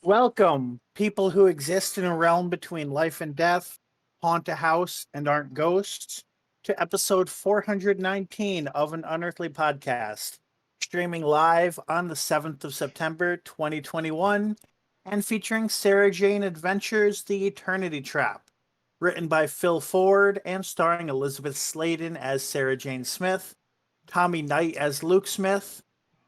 Welcome, people who exist in a realm between life and death, haunt a house, and aren't ghosts, to episode 419 of an Unearthly podcast, streaming live on the 7th of September, 2021, and featuring Sarah Jane Adventures The Eternity Trap, written by Phil Ford and starring Elizabeth Sladen as Sarah Jane Smith, Tommy Knight as Luke Smith,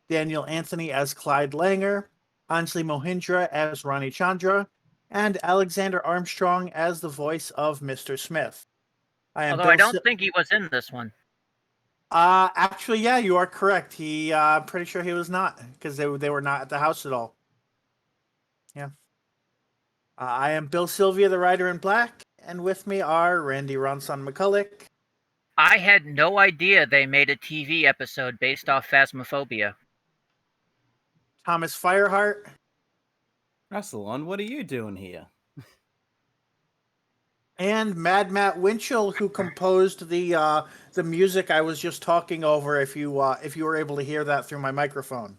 Daniel Anthony as Clyde Langer, Anjali Mohindra as Ronnie Chandra, and Alexander Armstrong as the voice of Mr. Smith. I am Although I Bill. don't think he was in this one. Actually, yeah, you are correct. I'm pretty sure he was not because they were not at the house at all. Yeah. I am Bill Sylvia, the Rider in Black, and with me are Randy Ronson McCulloch. I had no idea they made a TV episode based off Phasmophobia. Thomas Fireheart. Rassilon, what are you doing here? And Mad Matt Winchell, who composed the music I was just talking over. If you were able to hear that through my microphone.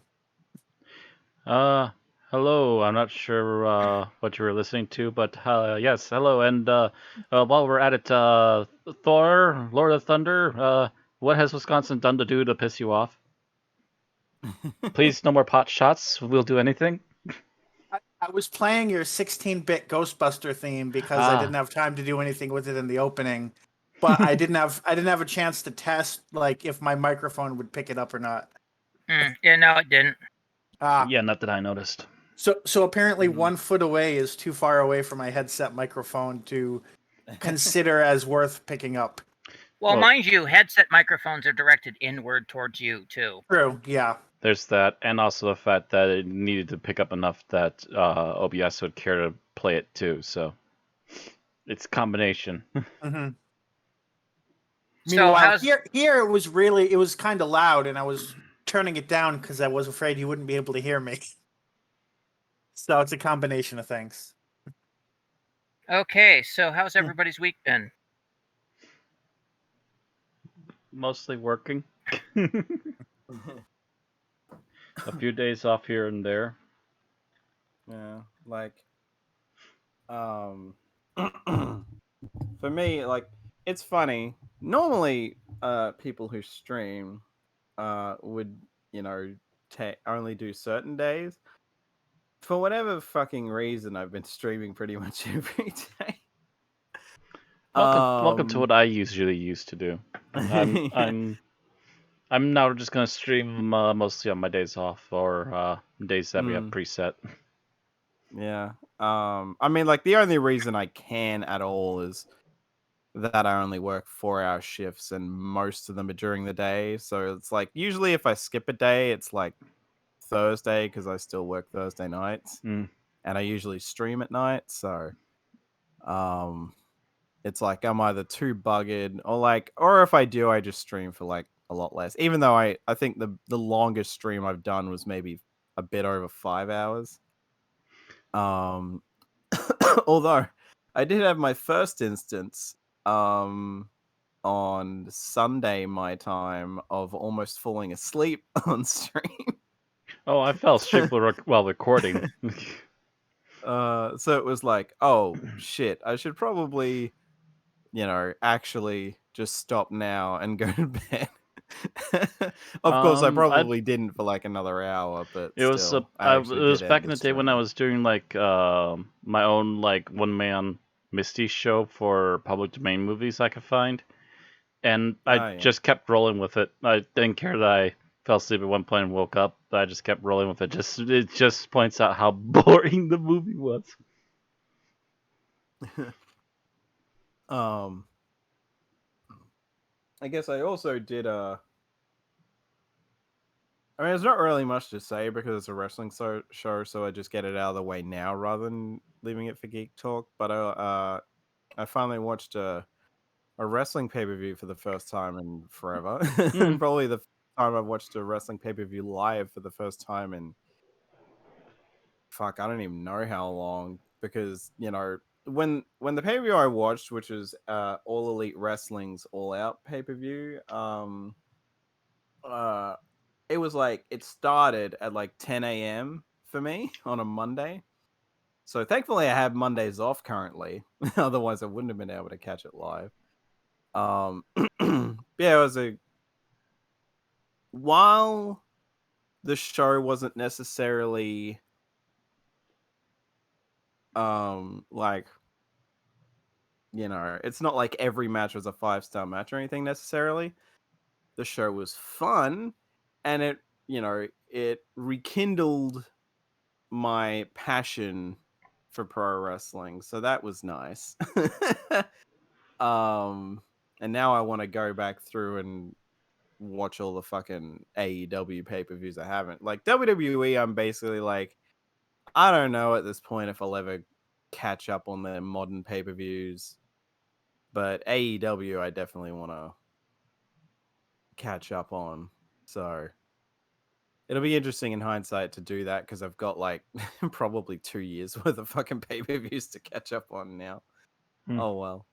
Hello. I'm not sure what you were listening to, but yes, hello. And while we're at it, Thor, Lord of Thunder, what has Wisconsin done to do to piss you off? Please, no more pot shots. We'll do anything. I was playing your 16-bit Ghostbuster theme because I didn't have time to do anything with it in the opening, but I didn't have a chance to test like if my microphone would pick it up or not. Yeah, no, it didn't. Yeah, not that I noticed. So apparently 1 foot away is too far away from my headset microphone to consider as worth picking up. Well, mind you, headset microphones are directed inward towards you, too. True, yeah. There's that, and also the fact that it needed to pick up enough that OBS would care to play it too. So it's a combination. Mm-hmm. So Meanwhile, here it was kind of loud, and I was turning it down because I was afraid you wouldn't be able to hear me. So it's a combination of things. Okay, so how's everybody's week been? Mostly working. A few days off here and there. Yeah, like, for me, like, it's funny. Normally, people who stream, would, only do certain days. For whatever fucking reason, I've been streaming pretty much every day. Welcome to what I usually used to do. I'm now just gonna stream mostly on my days off or days that we have preset. Yeah. I mean, like, the only reason I can at all is that I only work 4-hour shifts, and most of them are during the day. So it's like usually if I skip a day, it's like Thursday because I still work Thursday nights, and I usually stream at night. So, it's like I'm either too bugged or if I do, I just stream for like a lot less. Even though I think the longest stream I've done was maybe a bit over 5 hours. Although I did have my first instance on Sunday my time of almost falling asleep on stream. Oh, I fell asleep while recording. So it was like, oh shit, I should probably, actually just stop now and go to bed. Of course, I probably didn't for like another hour, but it was still, it was back in the day when I was doing like my own like one-man Misty show for public domain movies I could find, and I just kept rolling with it. I didn't care that I fell asleep at one point and woke up. I just kept rolling with it. It just points out how boring the movie was. I guess I also did I mean, there's not really much to say because it's a wrestling show, so I just get it out of the way now rather than leaving it for Geek Talk. But I finally watched a wrestling pay-per-view for the first time in forever. Probably the time I've watched a wrestling pay-per-view live for the first time in I don't even know how long, because when the pay-per-view I watched, which was All Elite Wrestling's All Out pay-per-view, it was like it started at like 10 a.m. for me on a Monday, So thankfully I have Mondays off currently. Otherwise I wouldn't have been able to catch it live. Yeah, it was while the show wasn't necessarily like, it's not like every match was a 5-star match or anything necessarily. The show was fun, and it rekindled my passion for pro wrestling, so that was nice. And now I want to go back through and watch all the fucking AEW pay-per-views I haven't. Like WWE, I'm basically like, I don't know at this point if I'll ever catch up on their modern pay-per-views, but AEW I definitely want to catch up on. So it'll be interesting in hindsight to do that, because I've got like probably 2 years worth of fucking pay-per-views to catch up on now. Oh well.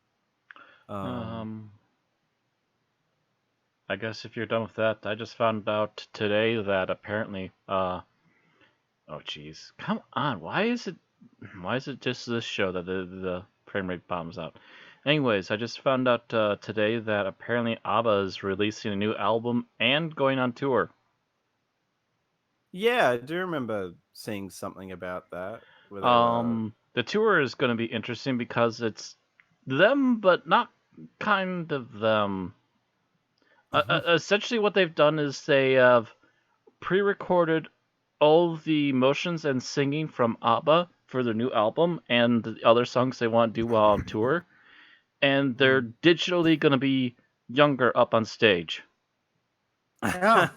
I guess if you're done with that, I just found out today that apparently oh jeez, come on, why is it just this show that the frame rate bombs out? Anyways, I just found out today that apparently ABBA is releasing a new album and going on tour. Yeah, I do remember seeing something about that. The tour is going to be interesting because it's them, but not kind of them. Essentially, what they've done is they have pre-recorded all the motions and singing from ABBA for their new album and the other songs they want to do while on tour, and they're digitally going to be younger up on stage. Yeah.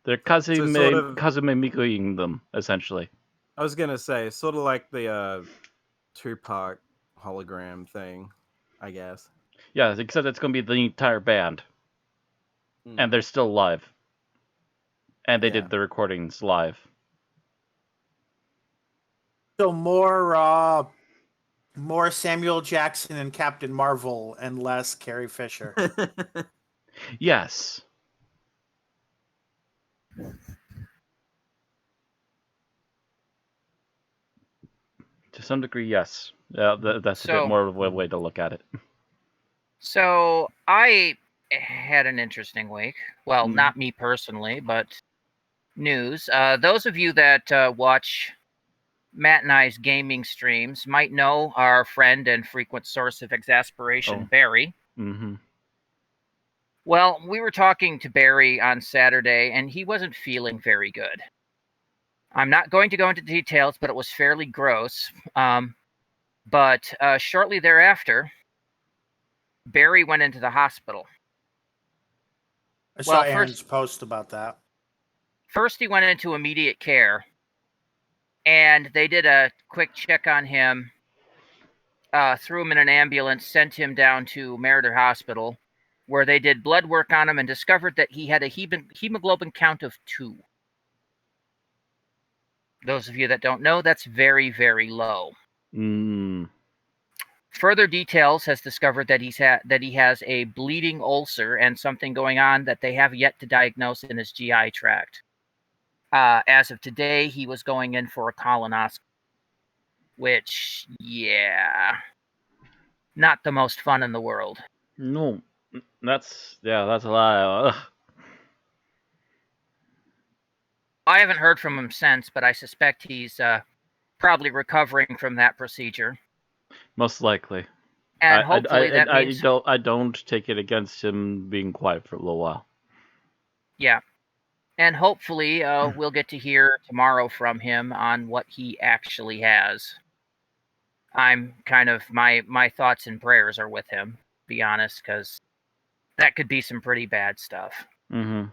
They're Kazumimikuing them, essentially. I was going to say, sort of like the Tupac hologram thing, I guess. Yeah, except it's going to be the entire band. And they're still live. And they did the recordings live. So more Samuel Jackson and Captain Marvel and less Carrie Fisher. Yes. To some degree, yes. That's a bit more of a way to look at it. So I had an interesting week. Well, not me personally, but news. Those of you that watch Matt and I's gaming streams might know our friend and frequent source of exasperation, Barry. Mm-hmm. Well, we were talking to Barry on Saturday, and he wasn't feeling very good. I'm not going to go into details, but it was fairly gross. But shortly thereafter, Barry went into the hospital. I saw Aaron's post about that. First, he went into immediate care, and they did a quick check on him, threw him in an ambulance, sent him down to Meriter Hospital, where they did blood work on him and discovered that he had a hemoglobin count of 2. Those of you that don't know, that's very, very low. Further details has discovered that he has a bleeding ulcer and something going on that they have yet to diagnose in his GI tract. As of today, he was going in for a colonoscopy, which, not the most fun in the world. No, that's a lie. I haven't heard from him since, but I suspect he's probably recovering from that procedure. Most likely. And hopefully that means... I don't take it against him being quiet for a little while. Yeah. And hopefully we'll get to hear tomorrow from him on what he actually has. I'm kind of... My thoughts and prayers are with him, to be honest, because that could be some pretty bad stuff. Mm-hmm.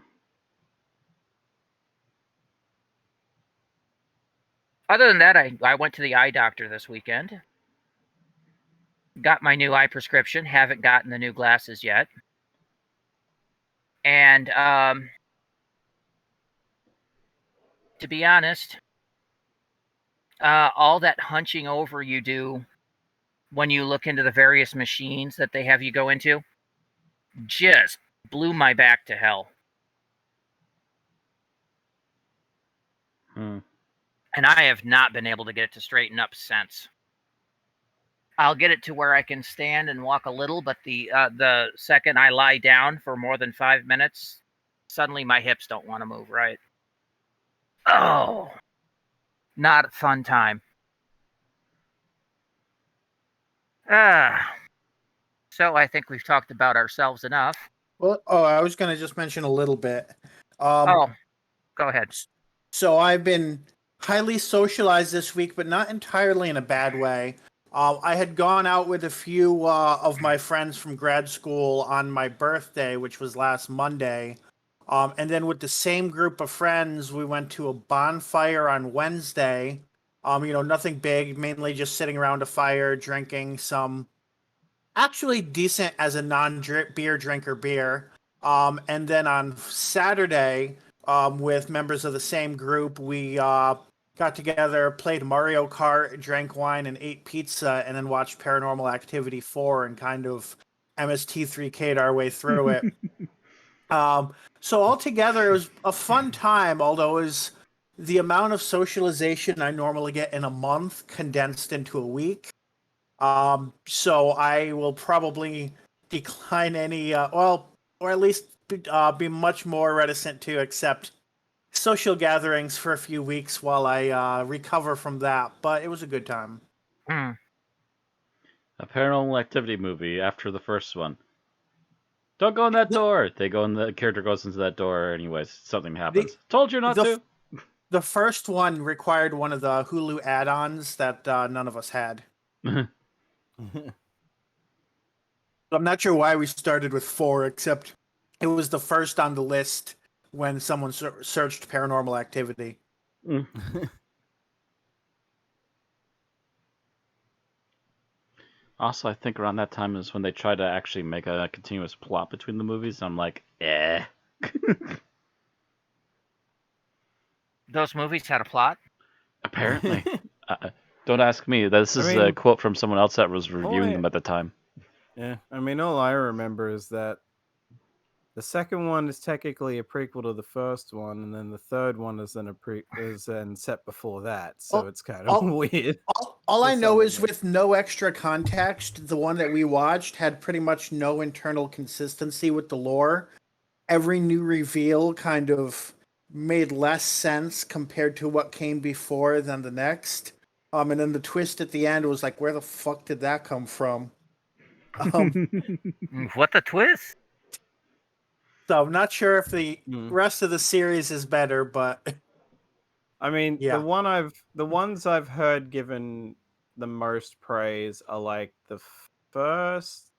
Other than that, I went to the eye doctor this weekend. Got my new eye prescription. Haven't gotten the new glasses yet. And to be honest, all that hunching over you do when you look into the various machines that they have you go into just blew my back to hell. And I have not been able to get it to straighten up since. I'll get it to where I can stand and walk a little, but the second I lie down for more than 5 minutes, suddenly my hips don't want to move right. Oh, not a fun time. So I think we've talked about ourselves enough. Well, I was going to just mention a little bit. Go ahead. So I've been highly socialized this week, but not entirely in a bad way. I had gone out with a few of my friends from grad school on my birthday, which was last Monday. And then with the same group of friends, we went to a bonfire on Wednesday. Nothing big, mainly just sitting around a fire, drinking some actually decent as a non-beer drinker beer. And then on Saturday, with members of the same group, we got together, played Mario Kart, drank wine, and ate pizza, and then watched Paranormal Activity 4 and kind of MST3K'd our way through it. So altogether, it was a fun time, although it was the amount of socialization I normally get in a month condensed into a week. So I will probably decline any, or at least be much more reticent to accept social gatherings for a few weeks while I recover from that. But it was a good time. Hmm. A Paranormal Activity movie after the first one. Don't go in that door. The character goes into that door anyways. Something happens. Told you not to. The first one required one of the Hulu add-ons that none of us had. I'm not sure why we started with 4, except it was the first on the list when someone searched Paranormal Activity. Also, I think around that time is when they tried to actually make a continuous plot between the movies. I'm like, eh. Those movies had a plot? Apparently. Don't ask me. This is a quote from someone else that was reviewing them at the time. Yeah, I mean, all I remember is that the second one is technically a prequel to the first one, and then the third one is then set before that. So it's kind of weird. All I know is with no extra context, the one that we watched had pretty much no internal consistency with the lore. Every new reveal kind of made less sense compared to what came before than the next. And then the twist at the end was like, where the fuck did that come from? What the twist? So I'm not sure if the rest of the series is better, but I mean, yeah. the ones I've heard given the most praise are like the first,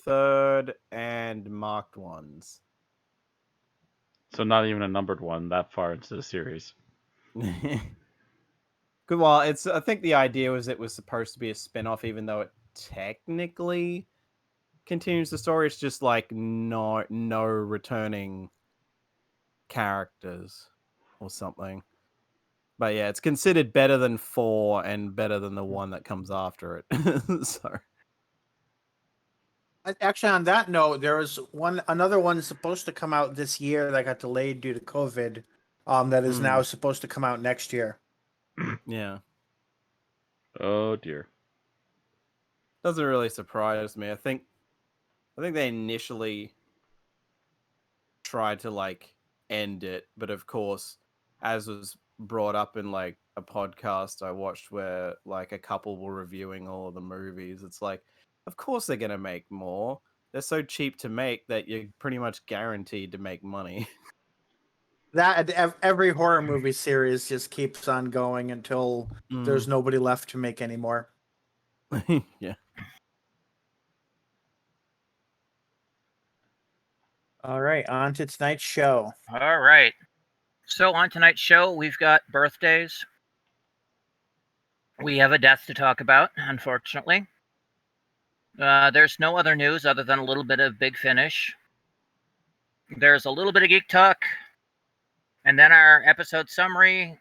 third, and marked ones. So not even a numbered one that far into the series. Good. Well, I think the idea was it was supposed to be a spin-off, even though it technically continues the story. It's just like no returning characters or something. But yeah, it's considered better than 4 and better than the one that comes after it. So actually, on that note, there was another one supposed to come out this year that got delayed due to COVID. That is now supposed to come out next year. Yeah. Oh dear. Doesn't really surprise me. I think they initially tried to like end it, but of course, as was brought up in like a podcast I watched where like a couple were reviewing all of the movies, it's like, of course they're gonna make more. They're so cheap to make that you're pretty much guaranteed to make money. That every horror movie series just keeps on going until there's nobody left to make anymore. Yeah. All right, on to tonight's show. All right. So on tonight's show, we've got birthdays. We have a death to talk about, unfortunately. There's no other news other than a little bit of Big Finish. There's a little bit of Geek Talk. And then our episode summary,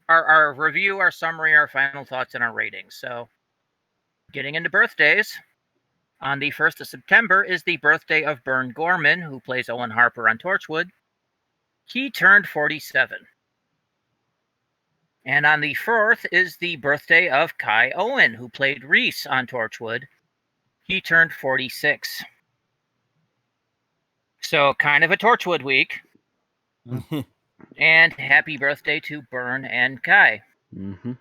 our review, our summary, our final thoughts, and our ratings. So getting into birthdays. On the 1st of September is the birthday of Bern Gorman, who plays Owen Harper on Torchwood. He turned 47. And on the 4th is the birthday of Kai Owen, who played Reese on Torchwood. He turned 46. So kind of a Torchwood week. And happy birthday to Byrne and Kai. Mm-hmm.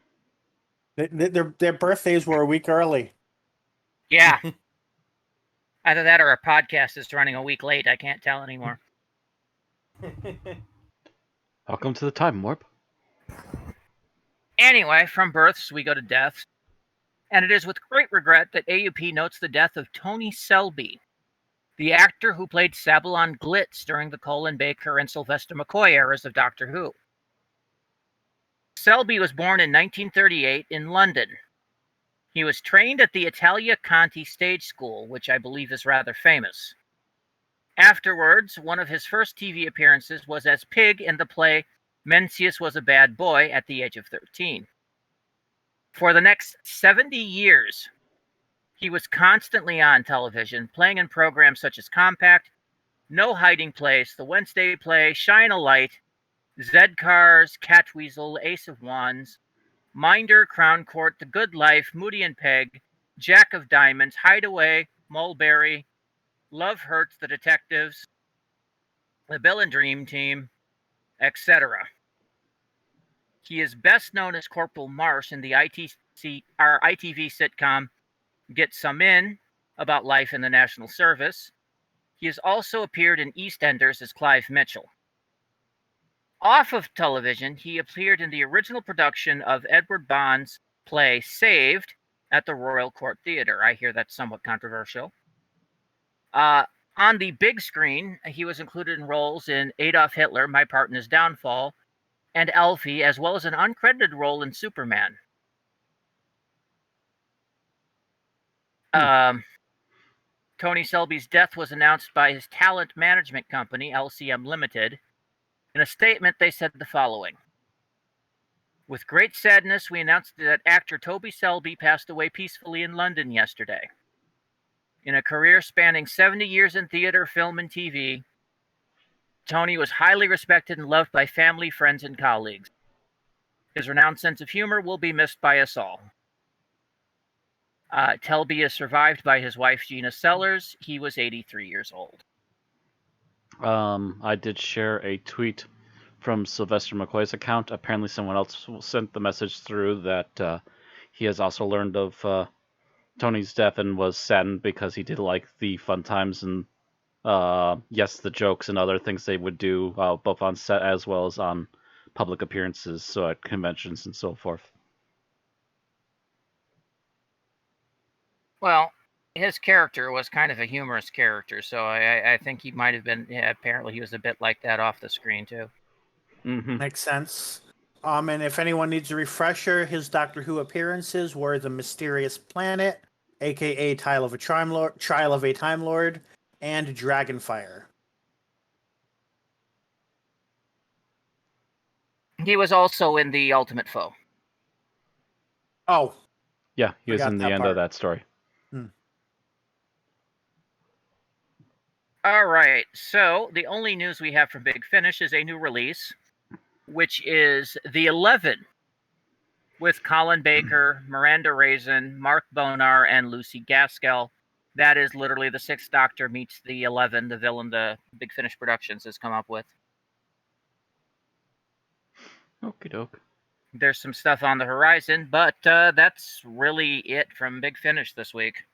Their birthdays were a week early. Yeah. Either that or our podcast is running a week late. I can't tell anymore. Welcome to the time warp. Anyway, from births, we go to deaths. And it is with great regret that AUP notes the death of Tony Selby, the actor who played Sabalon Glitz during the Colin Baker and Sylvester McCoy eras of Doctor Who. Selby was born in 1938 in London. He was trained at the Italia Conti Stage School, which I believe is rather famous. Afterwards, one of his first TV appearances was as Pig in the play Mencius Was a Bad Boy at the age of 13. For the next 70 years, he was constantly on television, playing in programs such as Compact, No Hiding Place, The Wednesday Play, Shine a Light, Zed Cars, Catweasel, Ace of Wands, Minder, Crown Court, The Good Life, Moody and Peg, Jack of Diamonds, Hideaway, Mulberry, Love Hurts, The Detectives, The Bill and Dream Team, etc. He is best known as Corporal Marsh in the ITV sitcom Get Some In, about life in the National Service. He has also appeared in EastEnders as Clive Mitchell. Off of television, he appeared in the original production of Edward Bond's play Saved at the Royal Court Theatre. I hear that's somewhat controversial. On the big screen, he was included in roles in Adolf Hitler, My Part in His Downfall, and Elfie, as well as an uncredited role in Superman. Tony Selby's death was announced by his talent management company, LCM Limited. In a statement, they said the following: "With great sadness, we announced that actor Toby Selby passed away peacefully in London yesterday. In a career spanning 70 years in theater, film, and TV, Tony was highly respected and loved by family, friends, and colleagues. His renowned sense of humor will be missed by us all." Telby is survived by his wife, Gina Sellers. He was 83 years old. I did share a tweet from Sylvester McCoy's account. Apparently someone else sent the message through that he has also learned of Tony's death and was saddened because he did like the fun times and yes, the jokes and other things they would do both on set as well as on public appearances, so at conventions and so forth. Well, his character was kind of a humorous character, so I think he might have been. Yeah, apparently, he was a bit like that off the screen too. Mm-hmm. Makes sense. And if anyone needs a refresher, his Doctor Who appearances were The Mysterious Planet, aka Trial of a Time Lord, and Dragonfire. He was also in The Ultimate Foe. Oh. Yeah, he was in the end of that story. All right, so the only news we have from Big Finish is a new release, which is The 11, with Colin Baker, Miranda Raisin, Mark Bonar, and Lucy Gaskell. That is literally the 6th Doctor meets the 11, the villain the Big Finish Productions has come up with. Okie doke. There's some stuff on the horizon, but that's really it from Big Finish this week.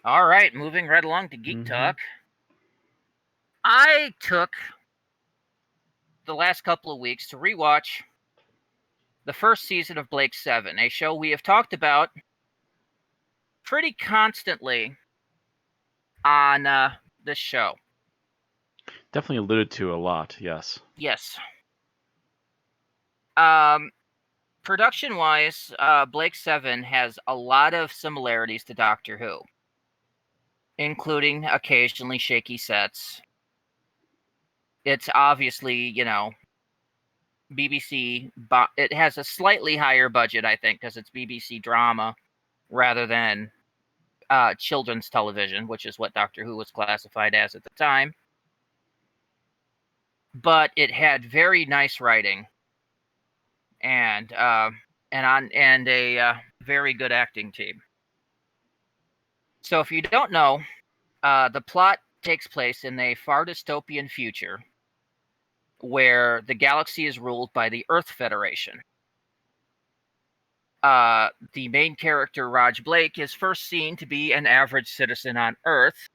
All right, moving right along to Geek Talk. I took the last couple of weeks to rewatch the first season of Blake 7, a show we have talked about pretty constantly on this show. Definitely alluded to a lot, yes. Yes. Production-wise, Blake 7 has a lot of similarities to Doctor Who, including occasionally shaky sets. It's obviously, BBC, but it has a slightly higher budget, I think, because it's BBC drama rather than children's television, which is what Doctor Who was classified as at the time. but it had very nice writing and a very good acting team. So if you don't know, the plot takes place in a far dystopian future where the galaxy is ruled by the Earth Federation. The main character, Raj Blake, is first seen to be an average citizen on Earth,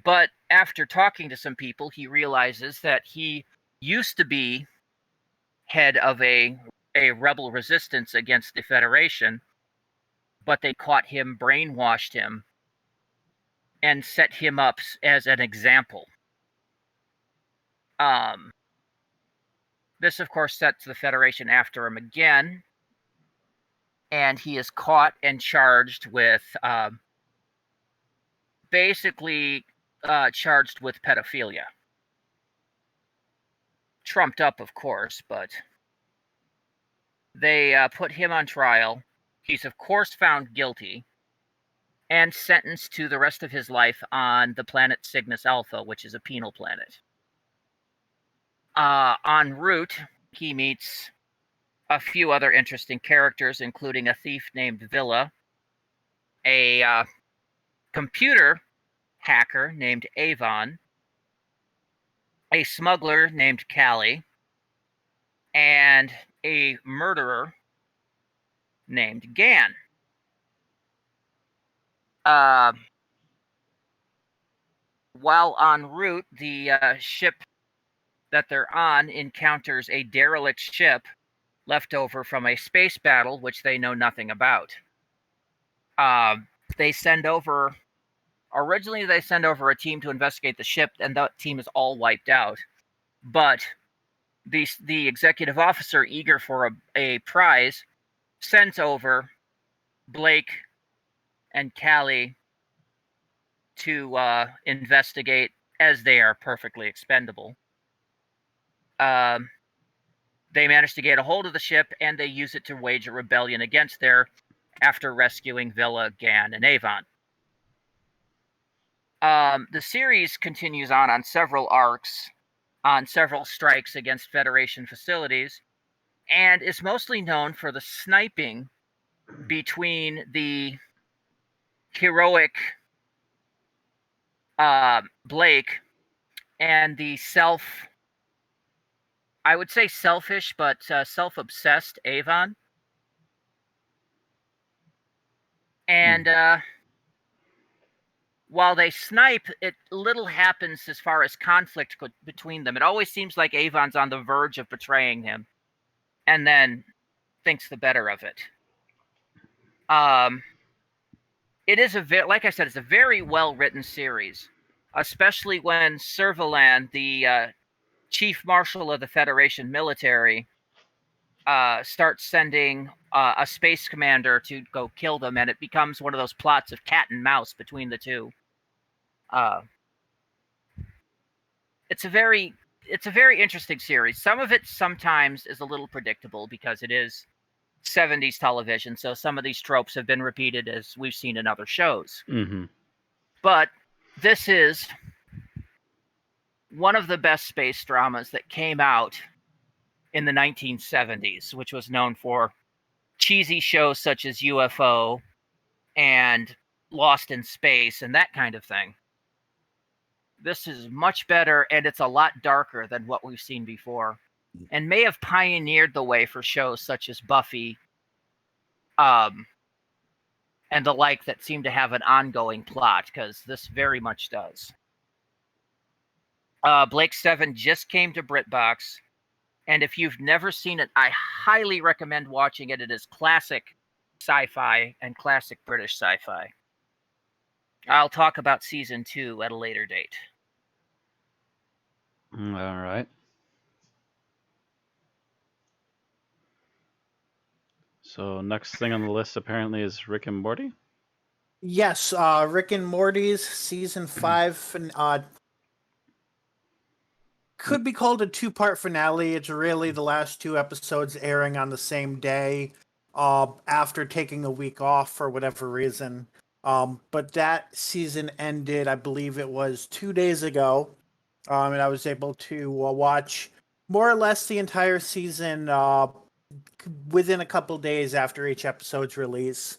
but after talking to some people, he realizes that he used to be head of a rebel resistance against the Federation, but they caught him, brainwashed him, and set him up as an example. This, of course, sets the Federation after him again, and he is caught and charged with charged with pedophilia. Trumped up, of course, but they put him on trial. He's, of course, found guilty and sentenced to the rest of his life on the planet Cygnus Alpha, which is a penal planet. En route, he meets a few other interesting characters, including a thief named Villa, a computer hacker named Avon, a smuggler named Callie, and a murderer named Gan. While en route, the ship that they're on encounters a derelict ship left over from a space battle, which they know nothing about. Originally they send over a team to investigate the ship, and that team is all wiped out. But the executive officer, eager for a prize, sends over Blake and Callie to investigate, as they are perfectly expendable. They manage to get a hold of the ship, and they use it to wage a rebellion against there after rescuing Villa, Gan, and Avon. The series continues on several arcs, on several strikes against Federation facilities, and is mostly known for the sniping between the heroic Blake and the I would say selfish, but self-obsessed Avon. And while they snipe, little happens as far as conflict between them. It always seems like Avon's on the verge of betraying him, and then thinks the better of it. It is like I said, it's a very well-written series, especially when Servalan, the chief marshal of the Federation military, starts sending a space commander to go kill them, and it becomes one of those plots of cat and mouse between the two. It's a very interesting series. Some of it sometimes is a little predictable because it is 70s television, so some of these tropes have been repeated as we've seen in other shows. Mm-hmm. But this is one of the best space dramas that came out in the 1970s, which was known for cheesy shows such as UFO and Lost in Space and that kind of thing. This is much better, and it's a lot darker than what we've seen before, and may have pioneered the way for shows such as Buffy and the like that seem to have an ongoing plot, because this very much does. Blake 7 just came to BritBox, and if you've never seen it, I highly recommend watching it. It is classic sci-fi and classic British sci-fi. I'll talk about season 2 at a later date. All right. So next thing on the list apparently is Rick and Morty. Yes, Rick and Morty's season 5 could be called a 2-part finale. It's really the last 2 episodes airing on the same day after taking a week off for whatever reason. But that season ended, I believe it was 2 days ago. and I was able to watch more or less the entire season within a couple days after each episode's release.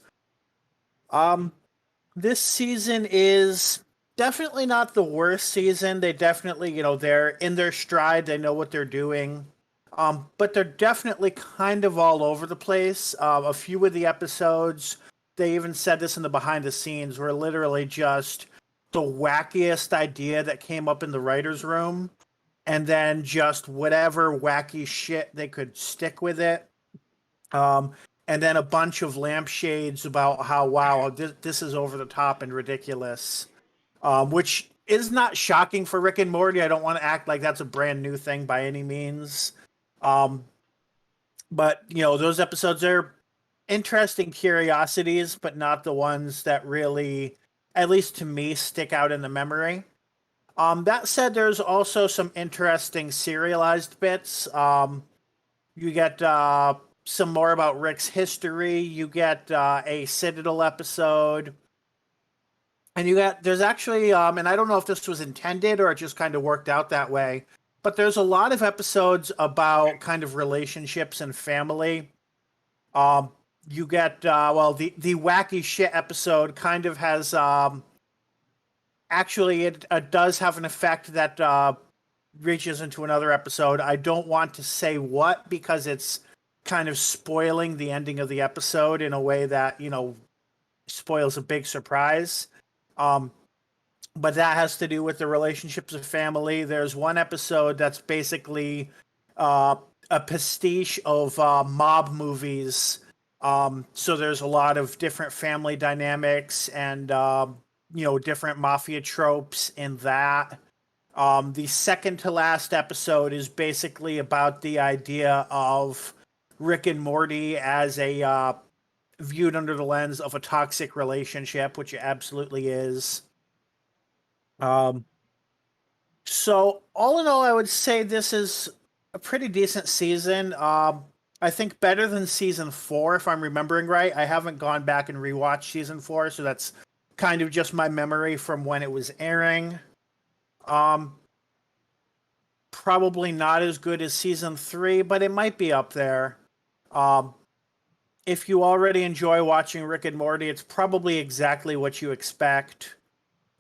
This season is definitely not the worst season. They definitely, they're in their stride. They know what they're doing. But they're definitely kind of all over the place. A few of the episodes, they even said this in the behind the scenes, were literally just the wackiest idea that came up in the writer's room. And then just whatever wacky shit they could stick with it. And then a bunch of lampshades about how, wow, this is over the top and ridiculous, which is not shocking for Rick and Morty. I don't want to act like that's a brand new thing by any means. But, those episodes are interesting curiosities, but not the ones that really, at least to me, stick out in the memory. That said, there's also some interesting serialized bits. You get some more about Rick's history. You get a Citadel episode. And there's actually, and I don't know if this was intended or it just kind of worked out that way, but there's a lot of episodes about kind of relationships and family. You get, the wacky shit episode kind of has, actually, it does have an effect that reaches into another episode. I don't want to say what because it's kind of spoiling the ending of the episode in a way that, spoils a big surprise. But that has to do with the relationships of family. There's one episode that's basically a pastiche of mob movies. So there's a lot of different family dynamics and, different mafia tropes in that. The second to last episode is basically about the idea of Rick and Morty as a viewed under the lens of a toxic relationship, which it absolutely is. So all in all, I would say this is a pretty decent season. I think better than season 4, if I'm remembering right. I haven't gone back and rewatched season 4, so that's kind of just my memory from when it was airing. Probably not as good as season 3, but it might be up there. If you already enjoy watching Rick and Morty, it's probably exactly what you expect.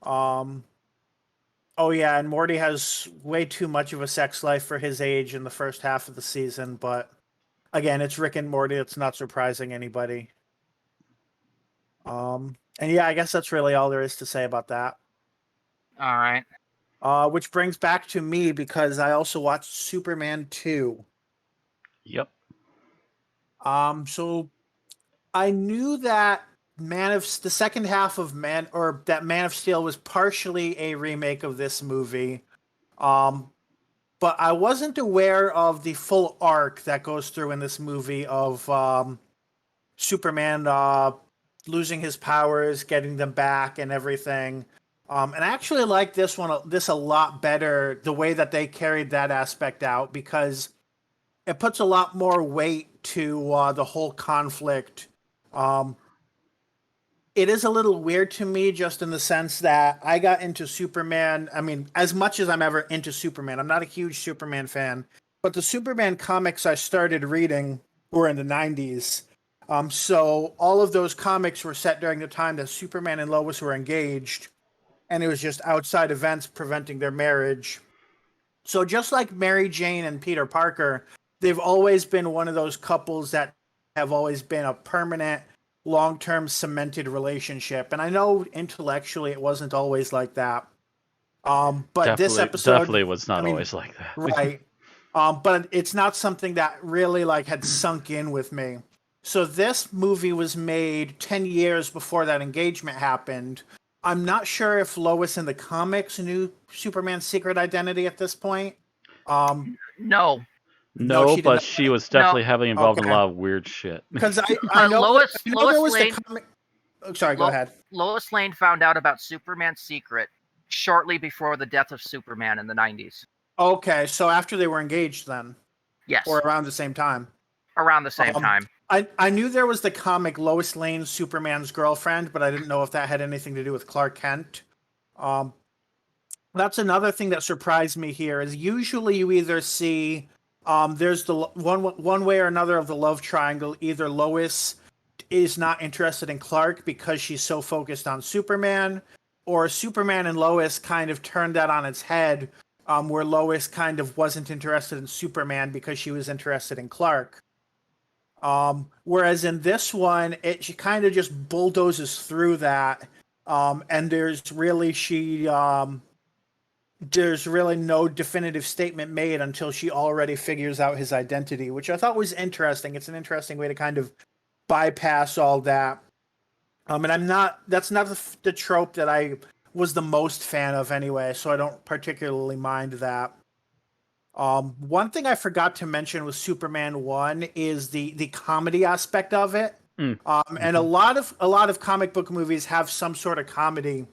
Oh yeah, and Morty has way too much of a sex life for his age in the first half of the season, but again, it's Rick and Morty. It's not surprising anybody. And yeah, I guess that's really all there is to say about that. All right. Which brings back to me because I also watched Superman 2. Yep. So I knew that the second half of Man of Steel was partially a remake of this movie. But I wasn't aware of the full arc that goes through in this movie of Superman losing his powers, getting them back, and everything. And I actually like this a lot better, the way that they carried that aspect out, because it puts a lot more weight to the whole conflict. It is a little weird to me, just in the sense that I got into Superman. I mean, as much as I'm ever into Superman, I'm not a huge Superman fan, but the Superman comics I started reading were in the 90s. So all of those comics were set during the time that Superman and Lois were engaged, and it was just outside events preventing their marriage. So just like Mary Jane and Peter Parker, they've always been one of those couples that have always been a permanent, long-term cemented relationship. And I know intellectually it wasn't always like that. But this episode definitely was not always like that. Right. But it's not something that really had sunk in with me. So this movie was made 10 years before that engagement happened. I'm not sure if Lois in the comics knew Superman's secret identity at this point. No. No, but she was definitely heavily involved in a lot of weird shit. Because I know Lois there was Lane. the comic. Oh, sorry, go ahead. Lois Lane found out about Superman's secret shortly before the death of Superman in the 90s. Okay, so after they were engaged, then. Yes. Or around the same time. Around the same time. I knew there was the comic Lois Lane, Superman's girlfriend, but I didn't know if that had anything to do with Clark Kent. That's another thing that surprised me here. Is usually you either see there's the one way or another of the love triangle. Either Lois is not interested in Clark because she's so focused on Superman, or Superman and Lois kind of turned that on its head, where Lois kind of wasn't interested in Superman because she was interested in Clark. Whereas in this one, she kind of just bulldozes through that, and there's really no definitive statement made until she already figures out his identity, which I thought was interesting. It's an interesting way to kind of bypass all that. And that's not the trope that I was the most fan of anyway, so I don't particularly mind that. One thing I forgot to mention with Superman 1 is the comedy aspect of it. And a lot of comic book movies have some sort of comedy.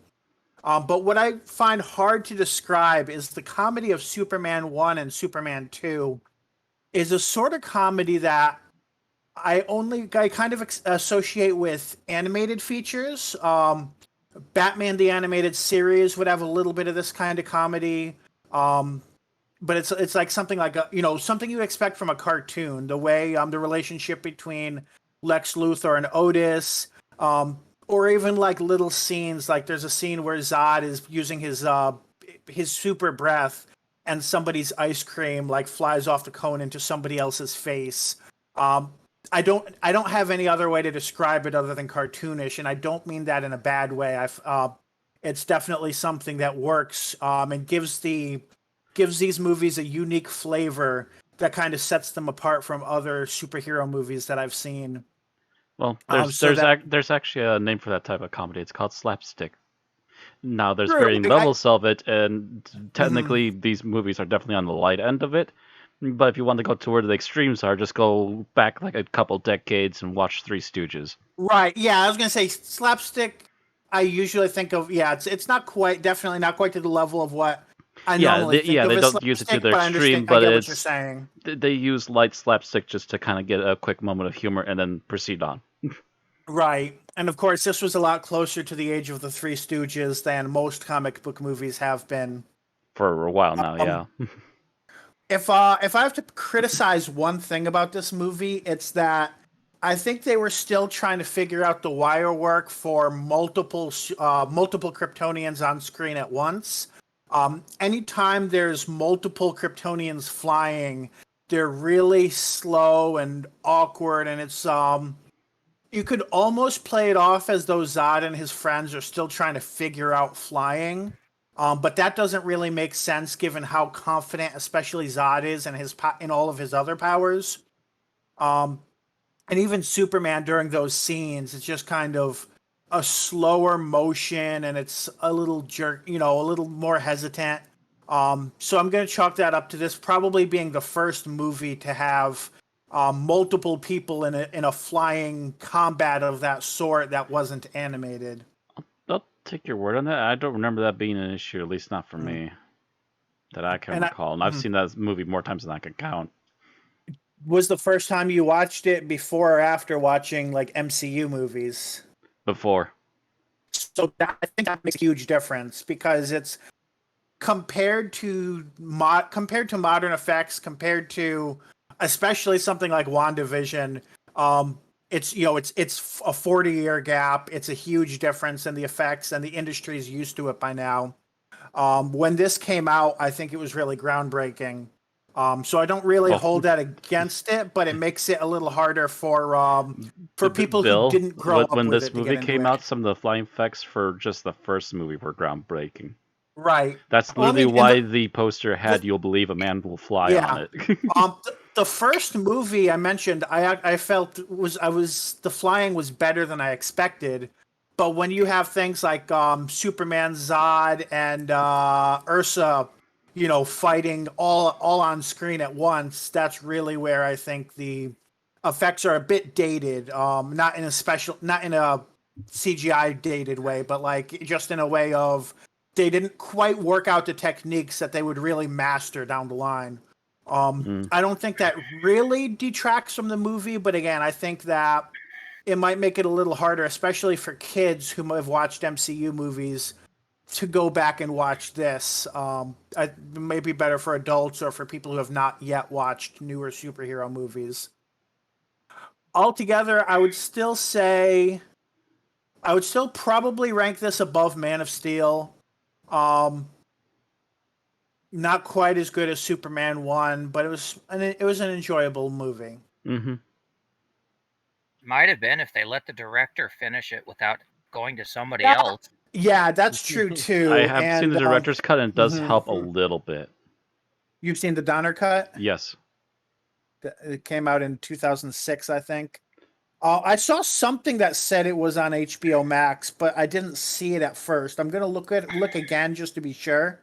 But what I find hard to describe is the comedy of Superman 1 and Superman 2 is a sort of comedy that I kind of associate with animated features. Batman the Animated Series would have a little bit of this kind of comedy. But it's like something like something you expect from a cartoon. The way the relationship between Lex Luthor and Otis, or even like little scenes, like there's a scene where Zod is using his super breath, and somebody's ice cream like flies off the cone into somebody else's face. I don't have any other way to describe it other than cartoonish, and I don't mean that in a bad way. It's definitely something that works, and gives these movies a unique flavor that kind of sets them apart from other superhero movies that I've seen. Well, there's actually a name for that type of comedy. It's called slapstick. Now, there's varying levels of it, and technically these movies are definitely on the light end of it. But if you want to go to where the extremes are, just go back like a couple decades and watch Three Stooges. Right. Yeah, I was gonna say slapstick. I usually think of it's definitely not quite to the level of what I normally think of. They don't use it to the extreme, but I get what you're saying. They use light slapstick just to kind of get a quick moment of humor and then proceed on. Right. And of course, this was a lot closer to the age of the Three Stooges than most comic book movies have been. For a while now, yeah. If I have to criticize one thing about this movie, it's that I think they were still trying to figure out the wire work for multiple Kryptonians on screen at once. Anytime there's multiple Kryptonians flying, they're really slow and awkward, and it's you could almost play it off as though Zod and his friends are still trying to figure out flying. But that doesn't really make sense given how confident, especially Zod is in all of his other powers. And even Superman during those scenes, it's just kind of a slower motion, and it's a little a little more hesitant. So I'm going to chalk that up to this probably being the first movie to have multiple people in a flying combat of that sort that wasn't animated. I'll take your word on that. I don't remember that being an issue, at least not for me, that I can recall. And I've seen that movie more times than I can count. Was the first time you watched it before or after watching like MCU movies? Before. So I think that makes a huge difference, because it's compared to modern effects, compared to especially something like WandaVision. It's a 40-year gap. It's a huge difference in the effects, and the industry is used to it by now. When this came out, I think it was really groundbreaking. So I don't really hold that against it, but it makes it a little harder for people who didn't grow up with it. When this movie came out, some of the flying effects for just the first movie were groundbreaking. Right. That's literally why the poster had "You'll Believe a Man Will Fly" on it. The first movie I mentioned, I felt the flying was better than I expected. But when you have things like Superman, Zod, and Ursa, fighting all on screen at once, that's really where I think the effects are a bit dated. Not in a CGI dated way, but like just in a way of they didn't quite work out the techniques that they would really master down the line. I don't think that really detracts from the movie, but again, I think that it might make it a little harder, especially for kids who have watched MCU movies, to go back and watch this. It may be better for adults or for people who have not yet watched newer superhero movies. Altogether, I would still probably rank this above Man of Steel. Not quite as good as Superman 1, but it was an enjoyable movie. Mm-hmm. Might have been if they let the director finish it without going to somebody else. Yeah, that's true too. I have seen the director's cut, and it does help a little bit. You've seen the Donner cut? Yes. It came out in 2006, I think. I saw something that said it was on HBO Max, but I didn't see it at first. I'm gonna look again just to be sure.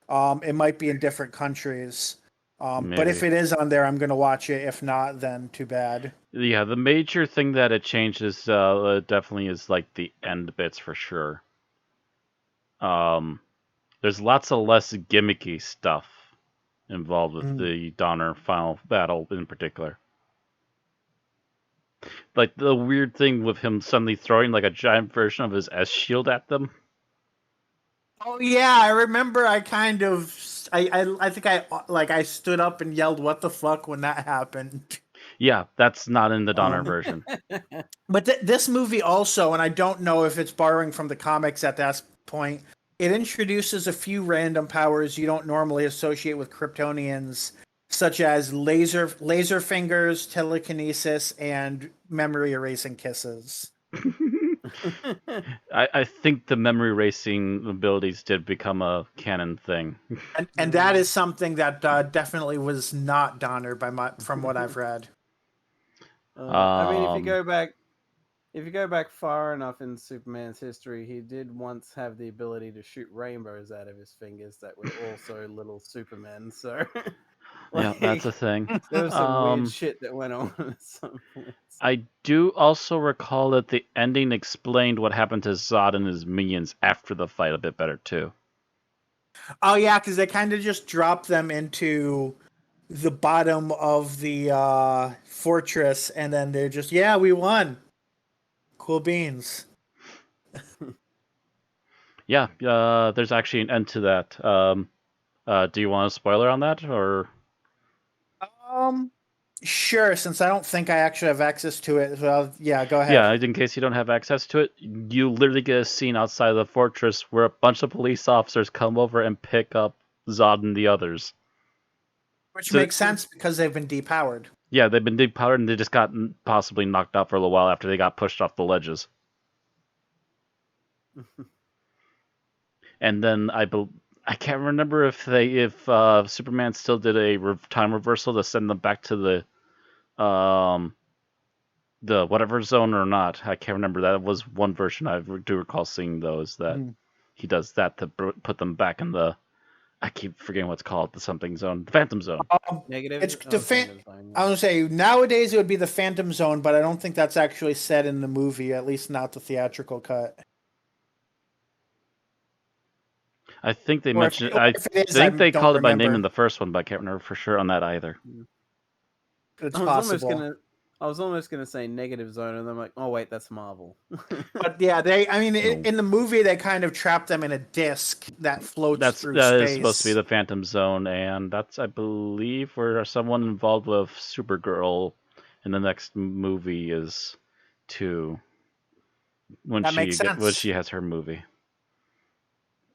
It might be in different countries. But if it is on there, I'm gonna watch it. If not, then too bad. Yeah, the major thing that it changes definitely is like the end bits for sure. There's lots of less gimmicky stuff involved with the Donner final battle in particular. Like the weird thing with him suddenly throwing like a giant version of his S shield at them. Oh yeah, I remember. I think I stood up and yelled, "What the fuck!" when that happened. Yeah, that's not in the Donner version. But this movie also, and I don't know if it's borrowing from the comics at that point, it introduces a few random powers you don't normally associate with Kryptonians, such as laser fingers, telekinesis, and memory erasing kisses. I think the memory erasing abilities did become a canon thing. And that is something that definitely was not Donner from what I've read. I mean, if you go back far enough in Superman's history, he did once have the ability to shoot rainbows out of his fingers that were also little Supermen. So, yeah, that's a thing. There was some weird shit that went on at some points. I do also recall that the ending explained what happened to Zod and his minions after the fight a bit better too. Oh yeah, because they kind of just dropped them into the bottom of the fortress, and then they're just, yeah, we won. Cool beans. Yeah, there's actually an end to that. Do you want a spoiler on that, or? Sure, since I don't think I actually have access to it. Well, yeah, go ahead. Yeah, in case you don't have access to it, you literally get a scene outside of the fortress where a bunch of police officers come over and pick up Zod and the others. Which makes sense because they've been depowered. Yeah, they've been depowered and they just got possibly knocked out for a little while after they got pushed off the ledges. And then I can't remember if Superman still did a time reversal to send them back to the whatever zone or not. I can't remember. That was one version I do recall seeing those that he does that to put them back in the. I keep forgetting what's called, the something zone, the Phantom Zone. Negative. It's the I was gonna say nowadays it would be the Phantom Zone, but I don't think that's actually said in the movie, at least not the theatrical cut. I think they mentioned. I think they called it by name in the first one, but I can't remember for sure on that either. It's possible. I was almost gonna say Negative Zone, and I'm like, oh wait, that's Marvel. But yeah, in the movie they kind of trap them in a disc that floats through space. That is supposed to be the Phantom Zone, and that's, I believe, where someone involved with Supergirl in the next movie is too. When she has her movie,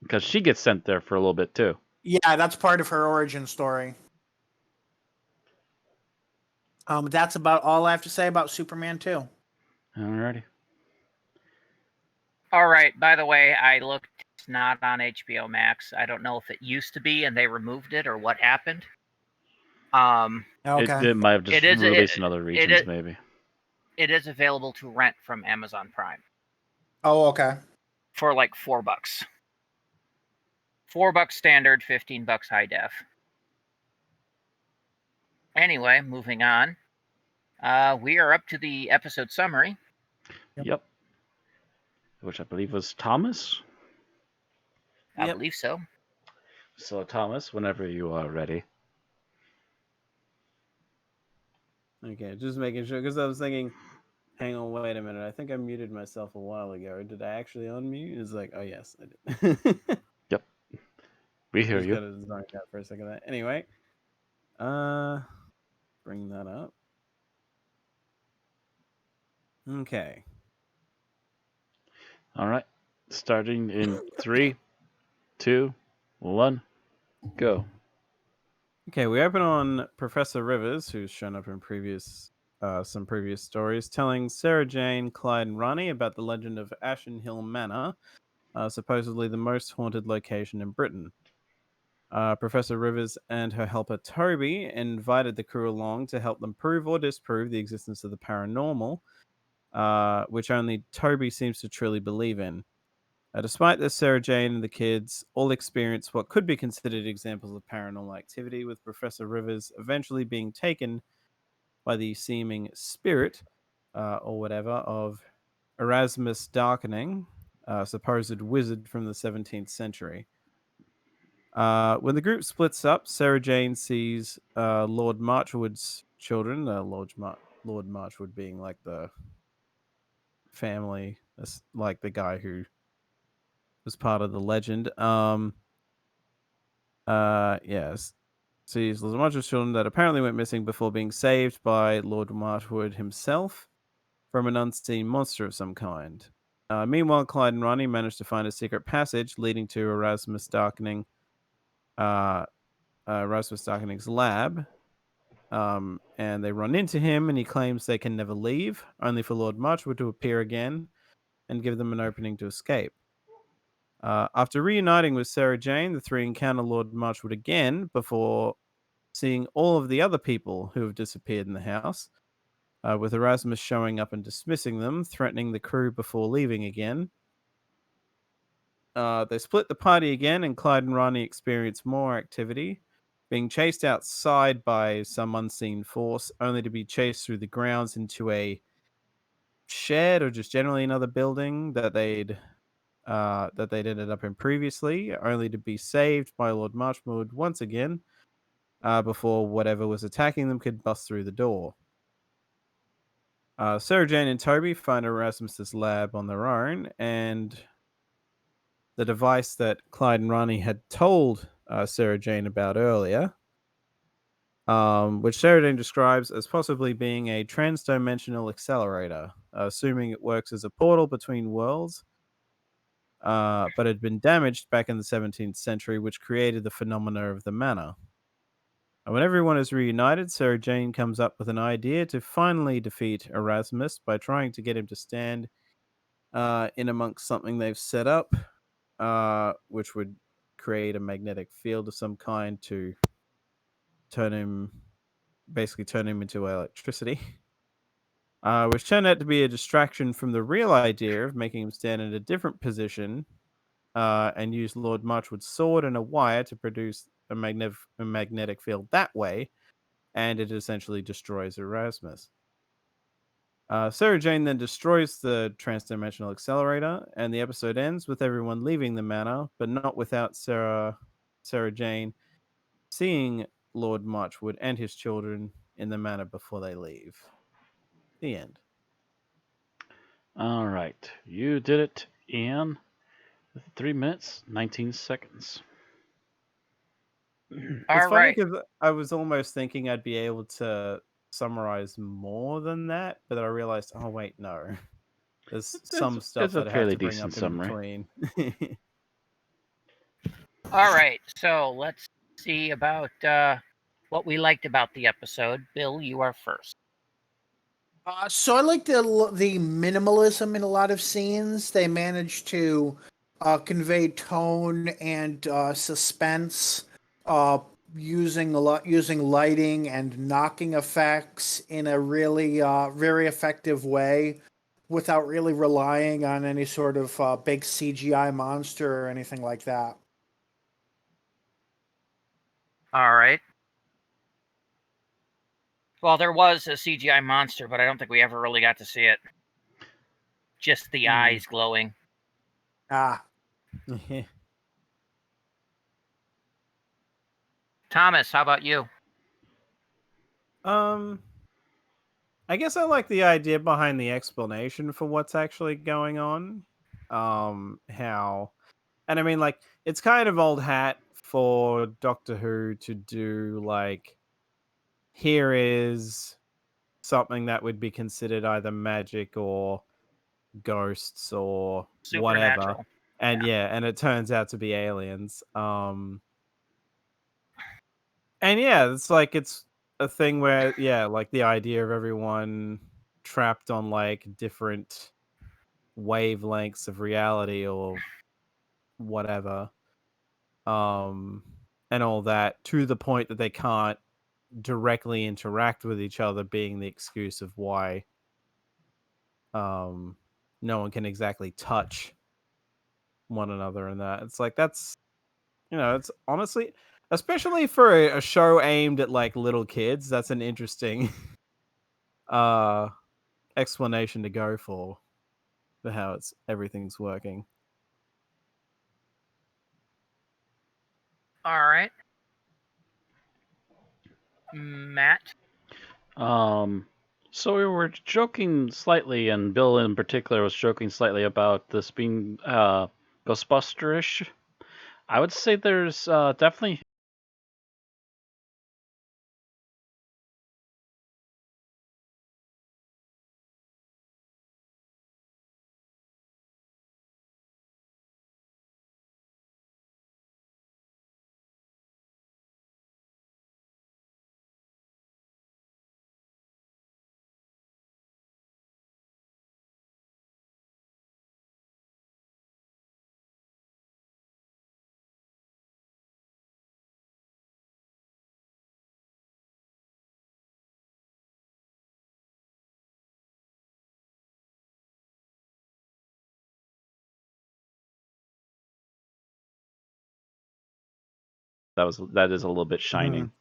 because she gets sent there for a little bit too. Yeah, that's part of her origin story. That's about all I have to say about Superman 2. Alrighty. All right. By the way, I looked. It's not on HBO Max. I don't know if it used to be and they removed it or what happened. Okay. It might have just released in other regions, maybe. It is available to rent from Amazon Prime. Oh, okay. For like $4. $4 standard, $15 high def. Anyway, moving on. We are up to the episode summary. Yep. Which I believe was Thomas? I believe so. So, Thomas, whenever you are ready. Okay, just making sure, because I was thinking, hang on, wait a minute. I think I muted myself a while ago. Did I actually unmute? It's like, oh yes, I did. Yep. We hear Just you. gotta zone out for a second there. Anyway, bring that up. Okay. All right. Starting in 3, 2, 1, go. Okay, we open on Professor Rivers, who's shown up in some previous stories, telling Sarah Jane, Clyde, and Ronnie about the legend of Ashen Hill Manor, supposedly the most haunted location in Britain. Professor Rivers and her helper Toby invited the crew along to help them prove or disprove the existence of the paranormal, which only Toby seems to truly believe in. Despite this, Sarah Jane and the kids all experience what could be considered examples of paranormal activity, with Professor Rivers eventually being taken by the seeming spirit, or whatever, of Erasmus Darkening, a supposed wizard from the 17th century. When the group splits up, Sarah Jane sees Lord Marchwood's children, Lord Marchwood being like the family, like the guy who was part of the legend. Yes. Sees Lord Marchwood's children that apparently went missing before being saved by Lord Marchwood himself from an unseen monster of some kind. Meanwhile, Clyde and Ronnie manage to find a secret passage leading to Erasmus Darkening's lab. And they run into him, and he claims they can never leave, only for Lord Marchwood to appear again and give them an opening to escape. After reuniting with Sarah Jane, the three encounter Lord Marchwood again before seeing all of the other people who have disappeared in the house, with Erasmus showing up and dismissing them, threatening the crew before leaving again. They split the party again, and Clyde and Ronnie experience more activity, being chased outside by some unseen force, only to be chased through the grounds into a shed or just generally another building that they'd ended up in previously, only to be saved by Lord Marchwood once again, before whatever was attacking them could bust through the door. Sarah Jane and Toby find Erasmus's lab on their own, and the device that Clyde and Ronnie had told Sarah Jane about earlier, which Sarah Jane describes as possibly being a transdimensional accelerator, assuming it works as a portal between worlds, but had been damaged back in the 17th century, which created the phenomena of the manor. When everyone is reunited, Sarah Jane comes up with an idea to finally defeat Erasmus by trying to get him to stand in amongst something they've set up, which would create a magnetic field of some kind to turn him into electricity, which turned out to be a distraction from the real idea of making him stand in a different position and use Lord Marchwood's sword and a wire to produce a magnetic field that way, and it essentially destroys Erasmus. Sarah Jane then destroys the transdimensional accelerator, and the episode ends with everyone leaving the manor, but not without Sarah Jane seeing Lord Marchwood and his children in the manor before they leave. The end. All right. You did it in 3 minutes, 19 seconds. It's funny because I was almost thinking I'd be able to summarize more than that, but then I realized, oh wait, no. There's some stuff that I have to bring up in between. All right, so let's see about what we liked about the episode. Bill, you are first. So I like the minimalism in a lot of scenes. They managed to convey tone and suspense using lighting and knocking effects in a really very effective way, without really relying on any sort of big CGI monster or anything like that. All right. Well, there was a CGI monster, but I don't think we ever really got to see it. Just the eyes glowing. Ah. Thomas, how about you? I I guess I like the idea behind the explanation for what's actually going on. How, and I mean, like, it's kind of old hat for Doctor Who to do, like, here is something that would be considered either magic or ghosts or whatever. And and it turns out to be aliens. And yeah, it's like, it's a thing where, like, the idea of everyone trapped on, like, different wavelengths of reality or whatever, and all that, to the point that they can't directly interact with each other, being the excuse of why no one can exactly touch one another. And that, it's like, that's, it's honestly, especially for a show aimed at, like, little kids, that's an interesting explanation to go for how everything's working. All right, Matt. So we were joking slightly, and Bill in particular was joking slightly about this being Ghostbuster-ish. I would say there's definitely. That is a little bit shining.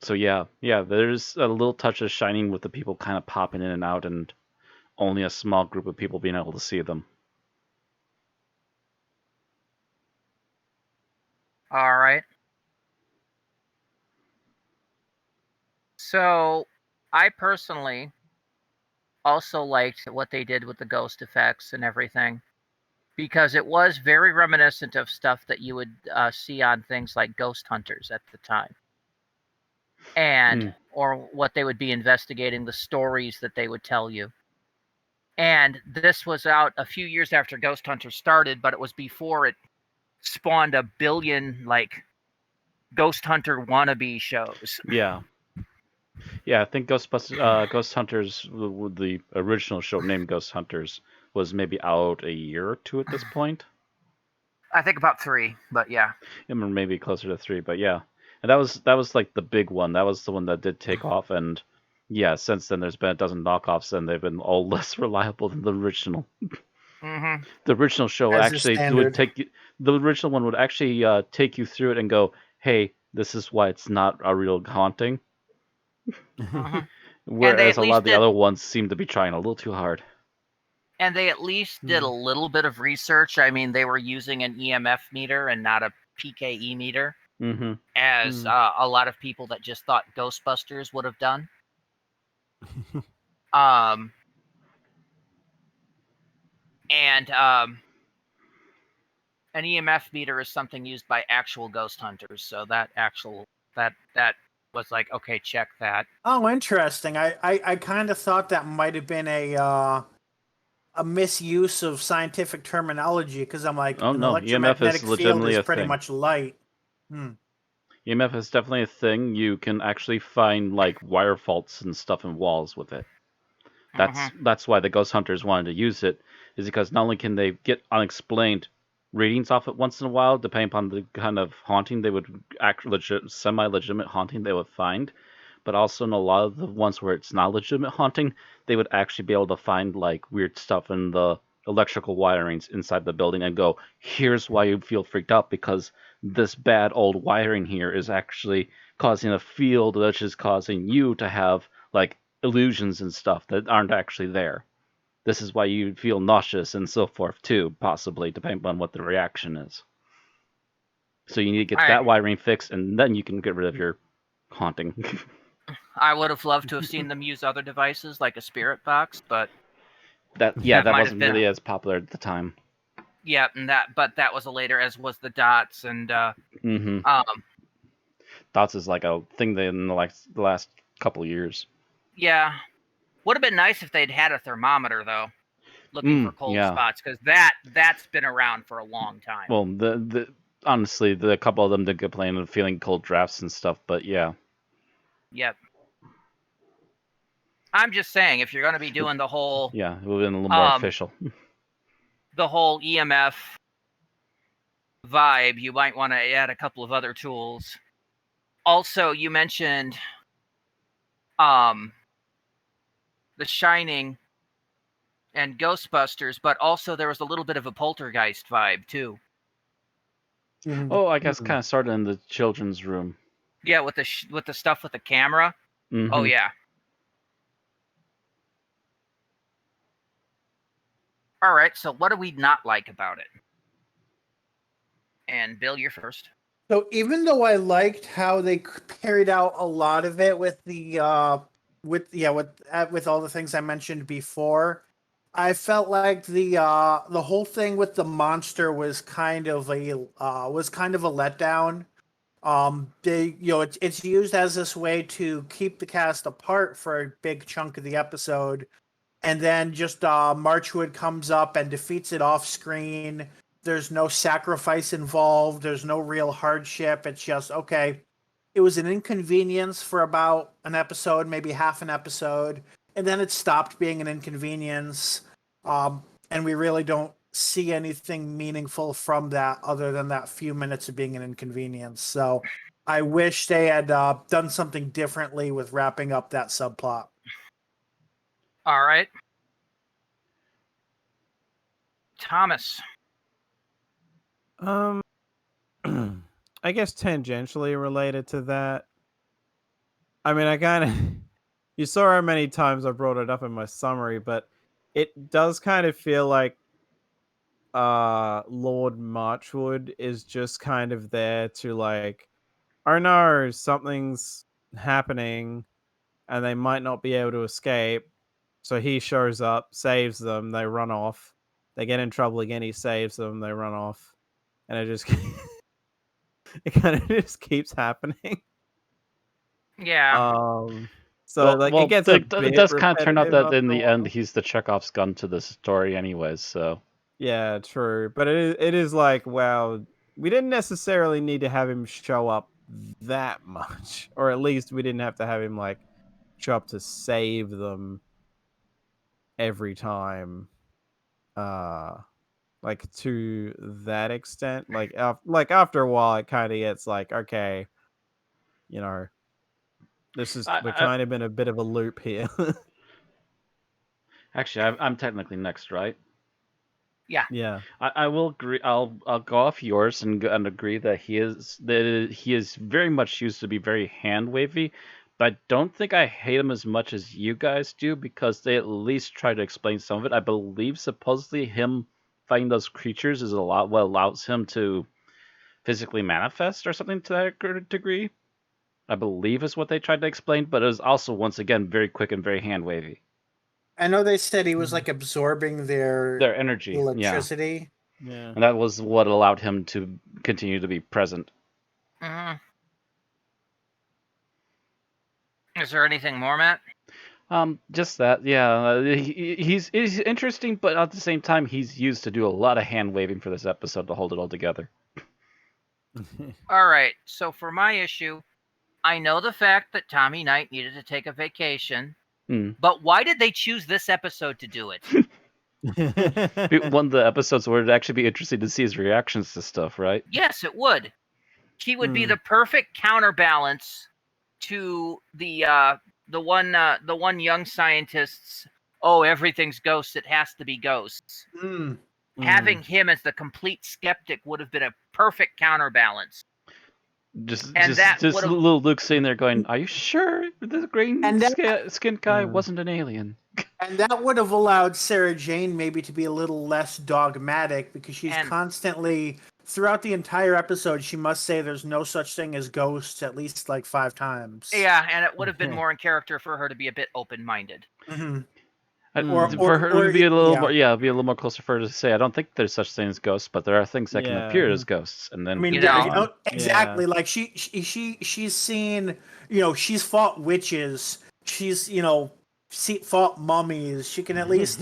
So yeah, there's a little touch of shining with the people kind of popping in and out, and only a small group of people being able to see them. All right. So, I personally also liked what they did with the ghost effects and everything, because it was very reminiscent of stuff that you would see on things like Ghost Hunters at the time, and or what they would be investigating, the stories that they would tell you. And this was out a few years after Ghost Hunters started, but it was before it spawned a billion, like, Ghost Hunter wannabe shows. Yeah, I think Ghost Hunters, the original show named Ghost Hunters, was maybe out a year or two at this point. I think about 3, but yeah. Maybe closer to 3, but yeah. And that was like the big one. That was the one that did take off, and yeah, since then there's been a dozen knockoffs, and they've been all less reliable than the original. Mm-hmm. The original show actually would take you. The original one would actually take you through it and go, "Hey, this is why it's not a real haunting." Mm-hmm. Whereas a lot of the other ones seem to be trying a little too hard. And they at least did a little bit of research. I mean, they were using an EMF meter and not a PKE meter, as a lot of people that just thought Ghostbusters would have done. And an EMF meter is something used by actual ghost hunters. So that was like, okay, check that. Oh, interesting. I kind of thought that might have been a misuse of scientific terminology, because I'm like, an electromagnetic field is pretty much light. EMF is definitely a thing. You can actually find like wire faults and stuff in walls with it. That's why the ghost hunters wanted to use it, is because not only can they get unexplained readings off it once in a while, depending upon the kind of haunting they would semi-legitimate haunting they would find, but also in a lot of the ones where it's not legitimate haunting, they would actually be able to find like weird stuff in the electrical wirings inside the building and go, here's why you feel freaked out, because this bad old wiring here is actually causing a field which is causing you to have like illusions and stuff that aren't actually there. This is why you feel nauseous and so forth too, possibly, depending on what the reaction is. So you need to get that wiring fixed, and then you can get rid of your haunting. I would have loved to have seen them use other devices like a spirit box, but that might have wasn't been really as popular at the time. Yeah, but that was a later, as was the dots and dots is like a thing that in the last couple years. Yeah, would have been nice if they'd had a thermometer though, looking for cold spots, because that's been around for a long time. Well, the honestly, the couple of them did complain of feeling cold drafts and stuff, but yeah. Yep. I'm just saying, if you're going to be doing the whole... Yeah, it would have been a little more official. The whole EMF vibe, you might want to add a couple of other tools. Also, you mentioned The Shining and Ghostbusters, but also there was a little bit of a poltergeist vibe, too. Oh, I guess kind of started in the children's room. Yeah, with the stuff with the camera. Mm-hmm. Oh, yeah. All right, so what do we not like about it? And Bill, you're first. So even though I liked how they carried out a lot of it with the with all the things I mentioned before, I felt like the whole thing with the monster was kind of a letdown. It's used as this way to keep the cast apart for a big chunk of the episode, and then just Marchwood comes up and defeats it off screen. There's no sacrifice involved. There's no real hardship. It's just, okay, it was an inconvenience for about an episode, maybe half an episode, and then it stopped being an inconvenience. And we really don't see anything meaningful from that other than that few minutes of being an inconvenience. So I wish they had done something differently with wrapping up that subplot. All right. Thomas. I guess tangentially related to that. I mean, I kind of... You saw how many times I brought it up in my summary, but it does kind of feel like Lord Marchwood is just kind of there to like, oh no, something's happening and they might not be able to escape. So he shows up, saves them, they run off. They get in trouble again, he saves them, they run off. And it just it kind of just keeps happening. Yeah. So it gets a bit it does kind of turn out that in the while. end he's the Chekhov's gun to this story anyways, so. Yeah, true. But it is like, wow, we didn't necessarily need to have him show up that much. Or at least we didn't have to have him like show up to save them every time. Like to that extent. Like after a while it kind of gets like, okay, you know, we're kind of in a bit of a loop here. Actually, I'm technically next, right? Yeah. Yeah. I will agree. I'll go off yours and agree that he is very much used to be very hand wavy, but I don't think I hate him as much as you guys do because they at least try to explain some of it. I believe supposedly him fighting those creatures is a lot what allows him to physically manifest or something to that degree. I believe is what they tried to explain, but it was also once again very quick and very hand wavy. I know they said he was like absorbing their energy, electricity. Yeah. And that was what allowed him to continue to be present. Is there anything more, Matt? Just that, yeah. He's interesting, but at the same time, he's used to do a lot of hand waving for this episode to hold it all together. All right. So for my issue, I know the fact that Tommy Knight needed to take a vacation, but why did they choose this episode to do it? One of the episodes where it'd actually be interesting to see his reactions to stuff, right? Yes, it would. He would be the perfect counterbalance to the one young scientist's, oh, everything's ghosts, it has to be ghosts. Having him as the complete skeptic would have been a perfect counterbalance. Just little Luke sitting there going, "Are you sure the green skinned guy wasn't an alien?" And that would have allowed Sarah Jane maybe to be a little less dogmatic because she's constantly throughout the entire episode, she must say there's no such thing as ghosts at least like 5 times. Yeah, and it would have been more in character for her to be a bit open-minded. Mm-hmm. For her to be a little more, be a little more closer for her to say, I don't think there's such things as ghosts, but there are things that can appear as ghosts. And then, I mean, exactly. Like she's seen, she's fought witches. She's, fought mummies. She can at least,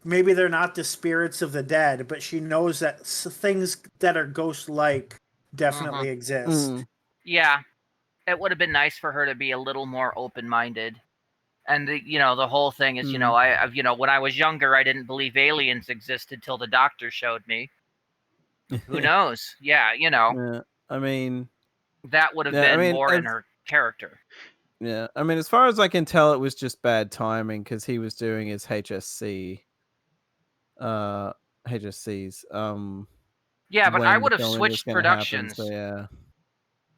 maybe they're not the spirits of the dead, but she knows that things that are ghost-like definitely exist. Yeah, it would have been nice for her to be a little more open-minded. And the whole thing is, when I was younger, I didn't believe aliens existed till the doctor showed me. Who knows? Yeah, I mean, that would have been more in her character. Yeah, I mean, as far as I can tell, it was just bad timing because he was doing his HSCs. Yeah, but I would have switched productions. Happen,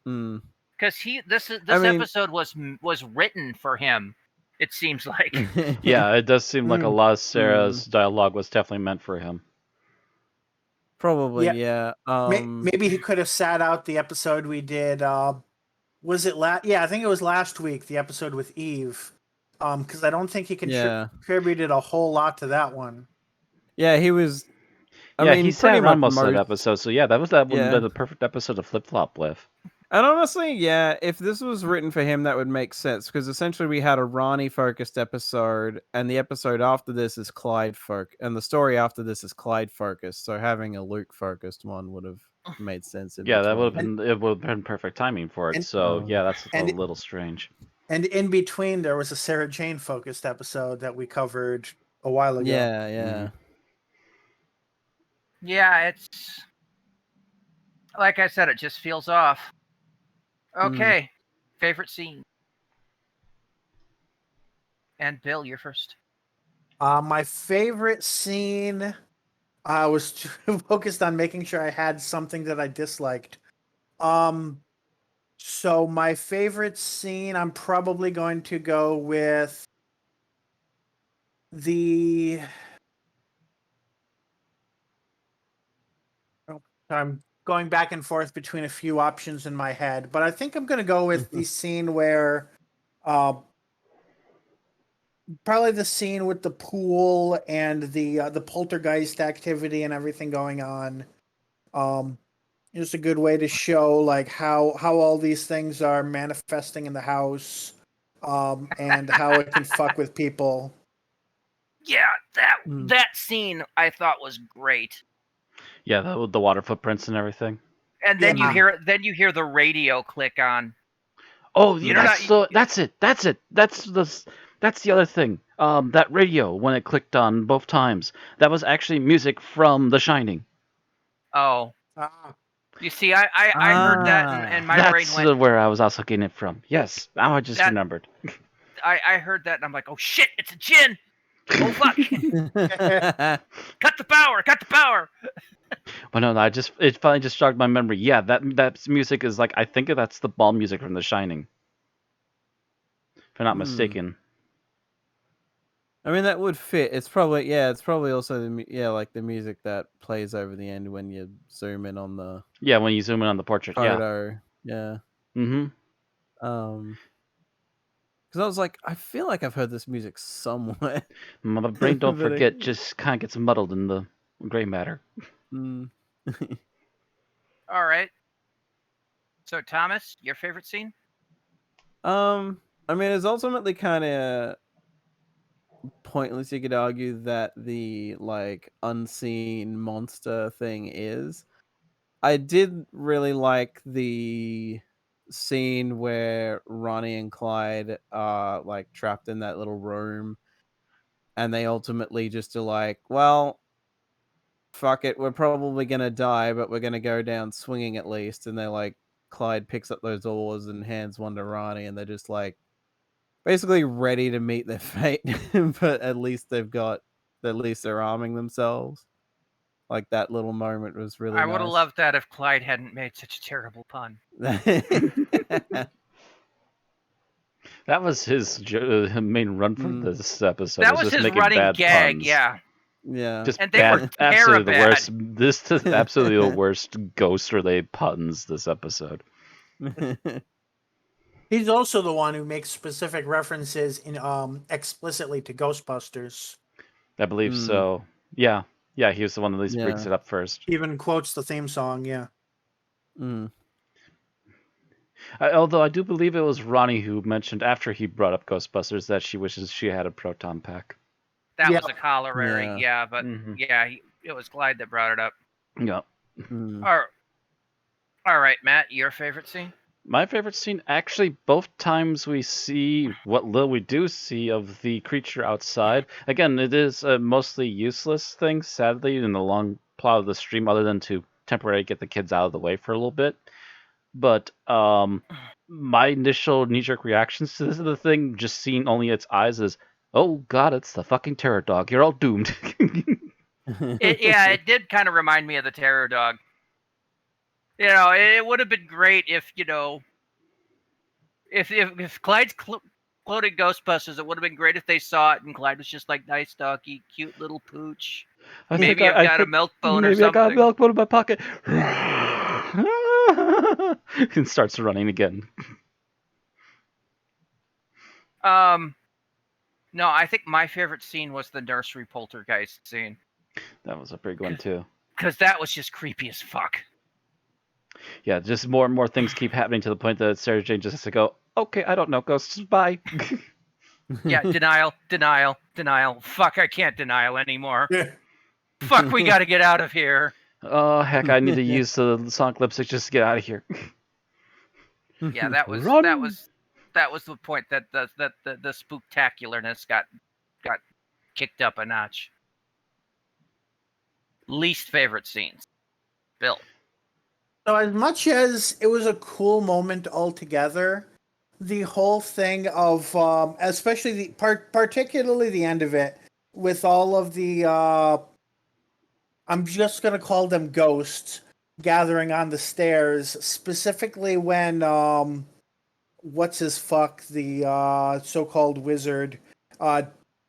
so because this episode was written for him. It seems like. Yeah, it does seem like a lot of Sarah's dialogue was definitely meant for him. Probably, yeah. Maybe he could have sat out the episode we did. Was it I think it was last week, the episode with Eve. Because I don't think he contributed a whole lot to that one. Yeah, he was. I mean, he sat around most of that episode, so that would have been the perfect episode to flip flop with. And honestly, if this was written for him, that would make sense because essentially we had a Ronnie-focused episode, and the episode after this is and the story after this is Clyde-focused. So having a Luke-focused one would have made sense. That would have been perfect timing for it. That's a little strange. And in between, there was a Sarah Jane-focused episode that we covered a while ago. Yeah. Yeah, it's like I said, it just feels off. Okay, favorite scene. And Bill, you're first. My favorite scene, I was too focused on making sure I had something that I disliked. So my favorite scene, I'm probably going to go with I'm going back and forth between a few options in my head, but I think I'm going to go with the scene where, probably the scene with the pool and the poltergeist activity and everything going on. It's a good way to show like how all these things are manifesting in the house, and how it can fuck with people. Yeah, that scene I thought was great. Yeah, the water footprints and everything. And then you hear the radio click on. Oh, that's it. That's the other thing. That radio, when it clicked on both times, that was actually music from The Shining. Oh. You see, I heard that, and my brain went. That's where I was also getting it from. Yes, now I just remembered. I heard that, and I'm like, oh shit, it's a djinn. Oh fuck! Cut the power! Well, no, it finally just jogged my memory. Yeah, that music is like, I think that's the ball music from The Shining, if I'm not mistaken. I mean, that would fit. It's probably also the music that plays over the end when you zoom in on the when you zoom in on the portrait photo. Yeah. Because I was like, I feel like I've heard this music somewhere. My brain, don't forget, just kind of gets muddled in the gray matter. All right. So, Thomas, your favorite scene? I mean, it's ultimately kind of pointless. You could argue that the unseen monster thing is. I did really like the scene where Ronnie and Clyde are trapped in that little room, and they ultimately just are like, well, fuck it, we're probably gonna die, but we're gonna go down swinging at least. And they're Clyde picks up those oars and hands one to Ronnie, and they're just basically ready to meet their fate. But at least they're arming themselves. That little moment was really nice. I would have loved that if Clyde hadn't made such a terrible pun. That was his main run for this episode. That was his running gag, yeah. Yeah. Just And they were absolutely the terribad. worst. This is absolutely the worst ghost-related puns this episode. He's also the one who makes specific references in explicitly to Ghostbusters. I believe so. Yeah, he was the one that at least brings it up first. He even quotes the theme song. Yeah. Although I do believe it was Ronnie who mentioned after he brought up Ghostbusters that she wishes she had a proton pack. That was a corollary, but Mhm. it was Clyde that brought it up. Yeah. All right, Matt, your favorite scene? My favorite scene, actually, both times we see what little we do see of the creature outside. Again, it is a mostly useless thing, sadly, in the long plot of the stream, other than to temporarily get the kids out of the way for a little bit. But my initial knee-jerk reactions to this the thing, just seeing only its eyes, is, oh god, it's the fucking terror dog. You're all doomed. It did kind of remind me of the terror dog. It would have been great if Clyde's quoted Ghostbusters, it would have been great if they saw it and Clyde was just like, nice doggy, cute little pooch. Maybe I've got a milk bone or something. Maybe I got a milk bone in my pocket. And starts running again. No, I think my favorite scene was the nursery poltergeist scene. That was a big one too. Because that was just creepy as fuck. Yeah, just more and more things keep happening to the point that Sarah Jane just has to go, okay, I don't know, ghosts, bye. Yeah, denial. Fuck, I can't denial anymore. Fuck, we gotta get out of here. Oh, heck, I need to use the sonic lipstick just to get out of here. Yeah, that was the point that the spooktacularness got kicked up a notch. Least favorite scenes, Bill. So as much as it was a cool moment altogether, the whole thing of especially particularly the end of it with all of the I'm just gonna call them ghosts gathering on the stairs, specifically when what's his fuck, the so-called wizard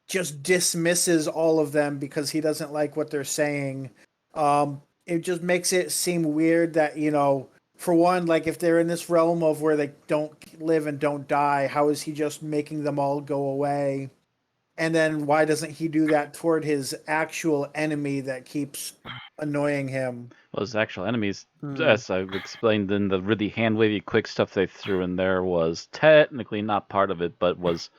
just dismisses all of them because he doesn't like what they're saying. It just makes it seem weird that, for one, like if they're in this realm of where they don't live and don't die, how is he just making them all go away? And then why doesn't he do that toward his actual enemy that keeps annoying him? Well, his actual enemies, as I've explained in the really hand-wavy quick stuff they threw in there, was technically not part of it, but was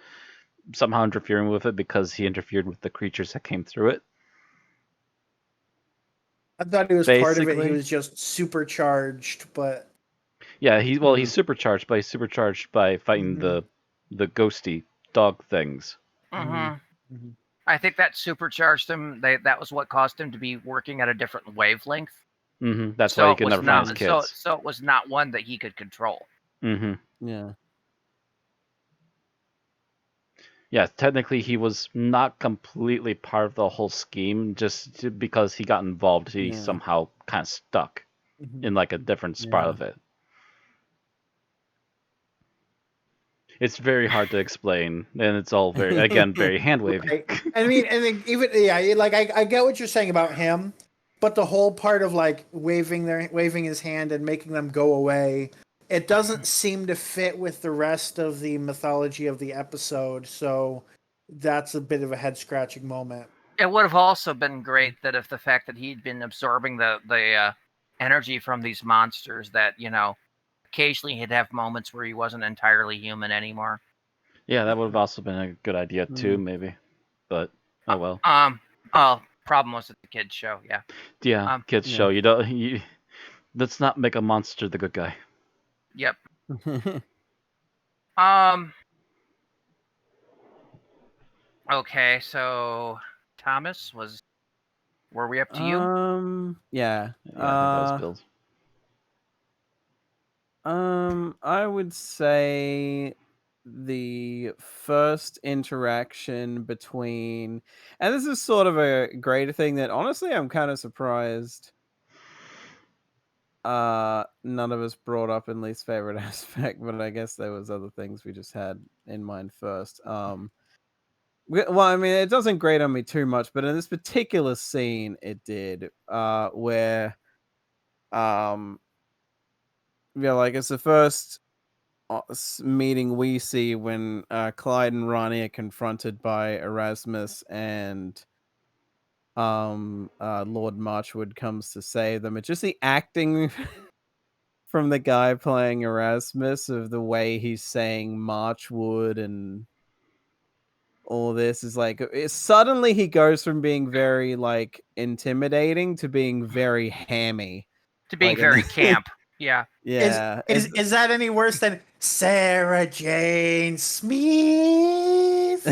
somehow interfering with it because he interfered with the creatures that came through it. I thought he was part of it. He was just supercharged, but yeah, he's supercharged, but he's supercharged by fighting the ghosty dog things. Mm-hmm. I think that supercharged him. That was what caused him to be working at a different wavelength. That's why he could never find his kids. So it was not one that he could control. Yeah. Yeah, technically he was not completely part of the whole scheme. Just because he got involved, he somehow kind of stuck in like a different spot of it. It's very hard to explain, and it's all very hand wavy. Right. I mean, and even like I get what you're saying about him, but the whole part of like waving his hand and making them go away, it doesn't seem to fit with the rest of the mythology of the episode. So that's a bit of a head scratching moment. It would have also been great that if the fact that he'd been absorbing the energy from these monsters, that occasionally he'd have moments where he wasn't entirely human anymore. Yeah, that would have also been a good idea too, maybe. But oh well. Problem was at the kids show. Yeah, kids show. Let's not make a monster the good guy. Yep. Okay, so Thomas, were we up to you? Yeah. Yeah, I think that was Bill's. I would say the first interaction between, and this is sort of a greater thing that honestly I'm kind of surprised none of us brought up in least favorite aspect, but I guess there was other things we just had in mind first. Well, I mean, it doesn't grate on me too much, but in this particular scene, it did. Where, like it's the first meeting we see when Clyde and Ronnie are confronted by Erasmus, and Lord Marchwood comes to save them. It's just the acting from the guy playing Erasmus of the way he's saying Marchwood and all this is like suddenly he goes from being very like intimidating to being very hammy, to being like, very camp. Yeah. Yeah. Is that any worse than Sarah Jane Smith?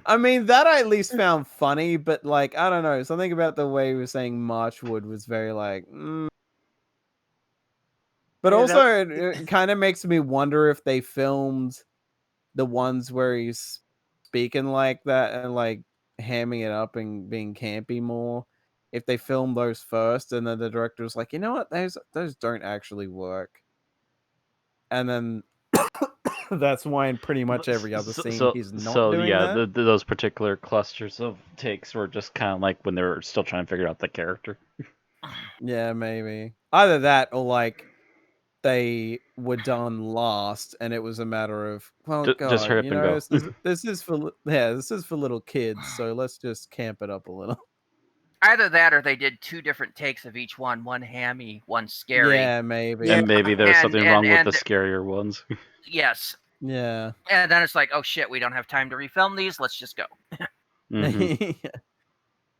I mean, that I at least found funny, but like, I don't know, something about the way he was saying Marchwood was very like, But Yeah, also, it kind of makes me wonder if they filmed the ones where he's speaking like that and like hamming it up and being campy more. If they filmed those first, and then the director was like, you know what, those don't actually work, and then that's why in pretty much every other scene he's not doing that. Those particular clusters of takes were just kind of like when they were still trying to figure out the character. Yeah, maybe either that or like they were done last, and it was a matter of, well, just hurry up and go. This is for little kids, so let's just camp it up a little. Either that, or they did 2 different takes of each one hammy, one scary. Yeah, maybe. And maybe there's something wrong with the scarier ones. Yes. Yeah. And then it's like, oh shit, we don't have time to refilm these. Let's just go. Mm-hmm.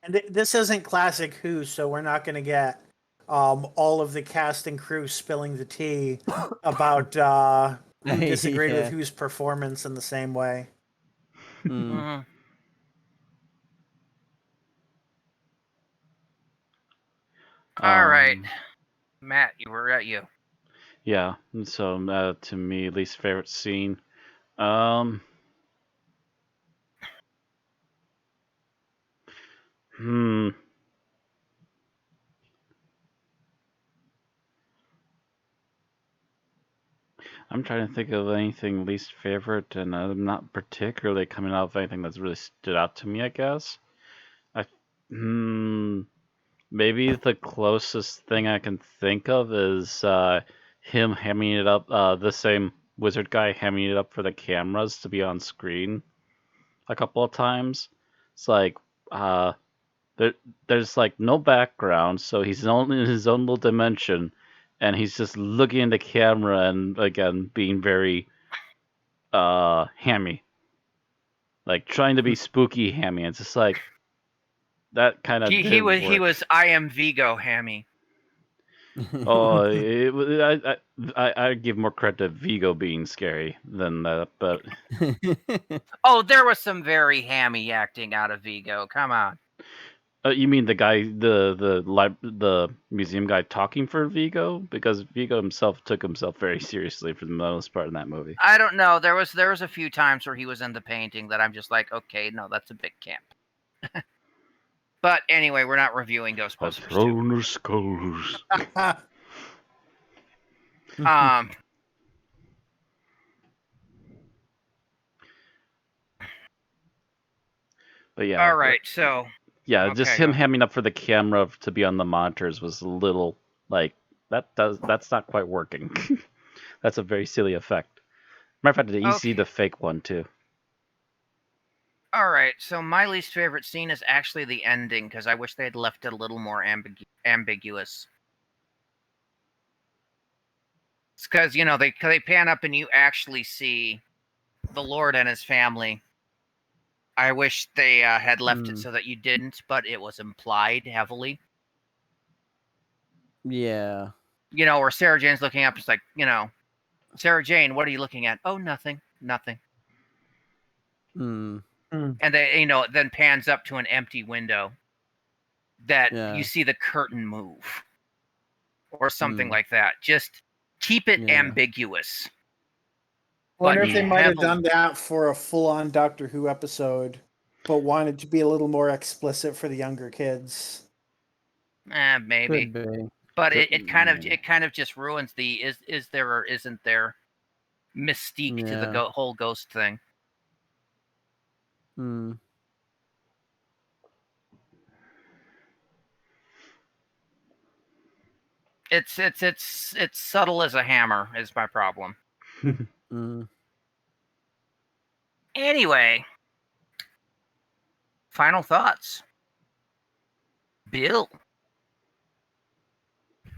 And this isn't classic Who, so we're not going to get all of the cast and crew spilling the tea about who disagreed with whose performance in the same way. Mm-hmm. All right, Matt, we're at you. Yeah. So to me, least favorite scene. I'm trying to think of anything least favorite, and I'm not particularly coming out of anything that's really stood out to me, I guess. Maybe the closest thing I can think of is him hamming it up, the same wizard guy hamming it up for the cameras to be on screen a couple of times. It's like, there's like no background, so he's only in his own little dimension, and he's just looking in the camera and again being very hammy, like trying to be spooky hammy. It's just like that kind of he was I am Vigo hammy. Oh, I give more credit to Vigo being scary than that, but oh, there was some very hammy acting out of Vigo. Come on. You mean the guy, the museum guy talking for Vigo? Because Vigo himself took himself very seriously for the most part in that movie. I don't know. There was a few times where he was in the painting that I'm just like, okay, no, that's a bit camp. But anyway, we're not reviewing Ghostbusters. A throne of skulls. But yeah. All right, so. Yeah, okay, just him hamming up for the camera to be on the monitors was a little like that's not quite working. That's a very silly effect. Matter of fact, you see the fake one too. All right, so my least favorite scene is actually the ending, because I wish they had left it a little more ambiguous. It's because, you know, they pan up and you actually see the Lord and his family. I wish they had left it so that you didn't, but it was implied heavily. Yeah. You know, where Sarah Jane's looking up, it's like, you know, Sarah Jane, what are you looking at? Oh, nothing. And they, you know, it then pans up to an empty window that you see the curtain move or something like that. Just keep it ambiguous. I wonder if they might have done that for a full-on Doctor Who episode, but wanted to be a little more explicit for the younger kids. Maybe. Could be. But it kind of just ruins the is there or isn't there mystique to the whole ghost thing. Hmm. It's subtle as a hammer is my problem. Anyway, final thoughts. Bill.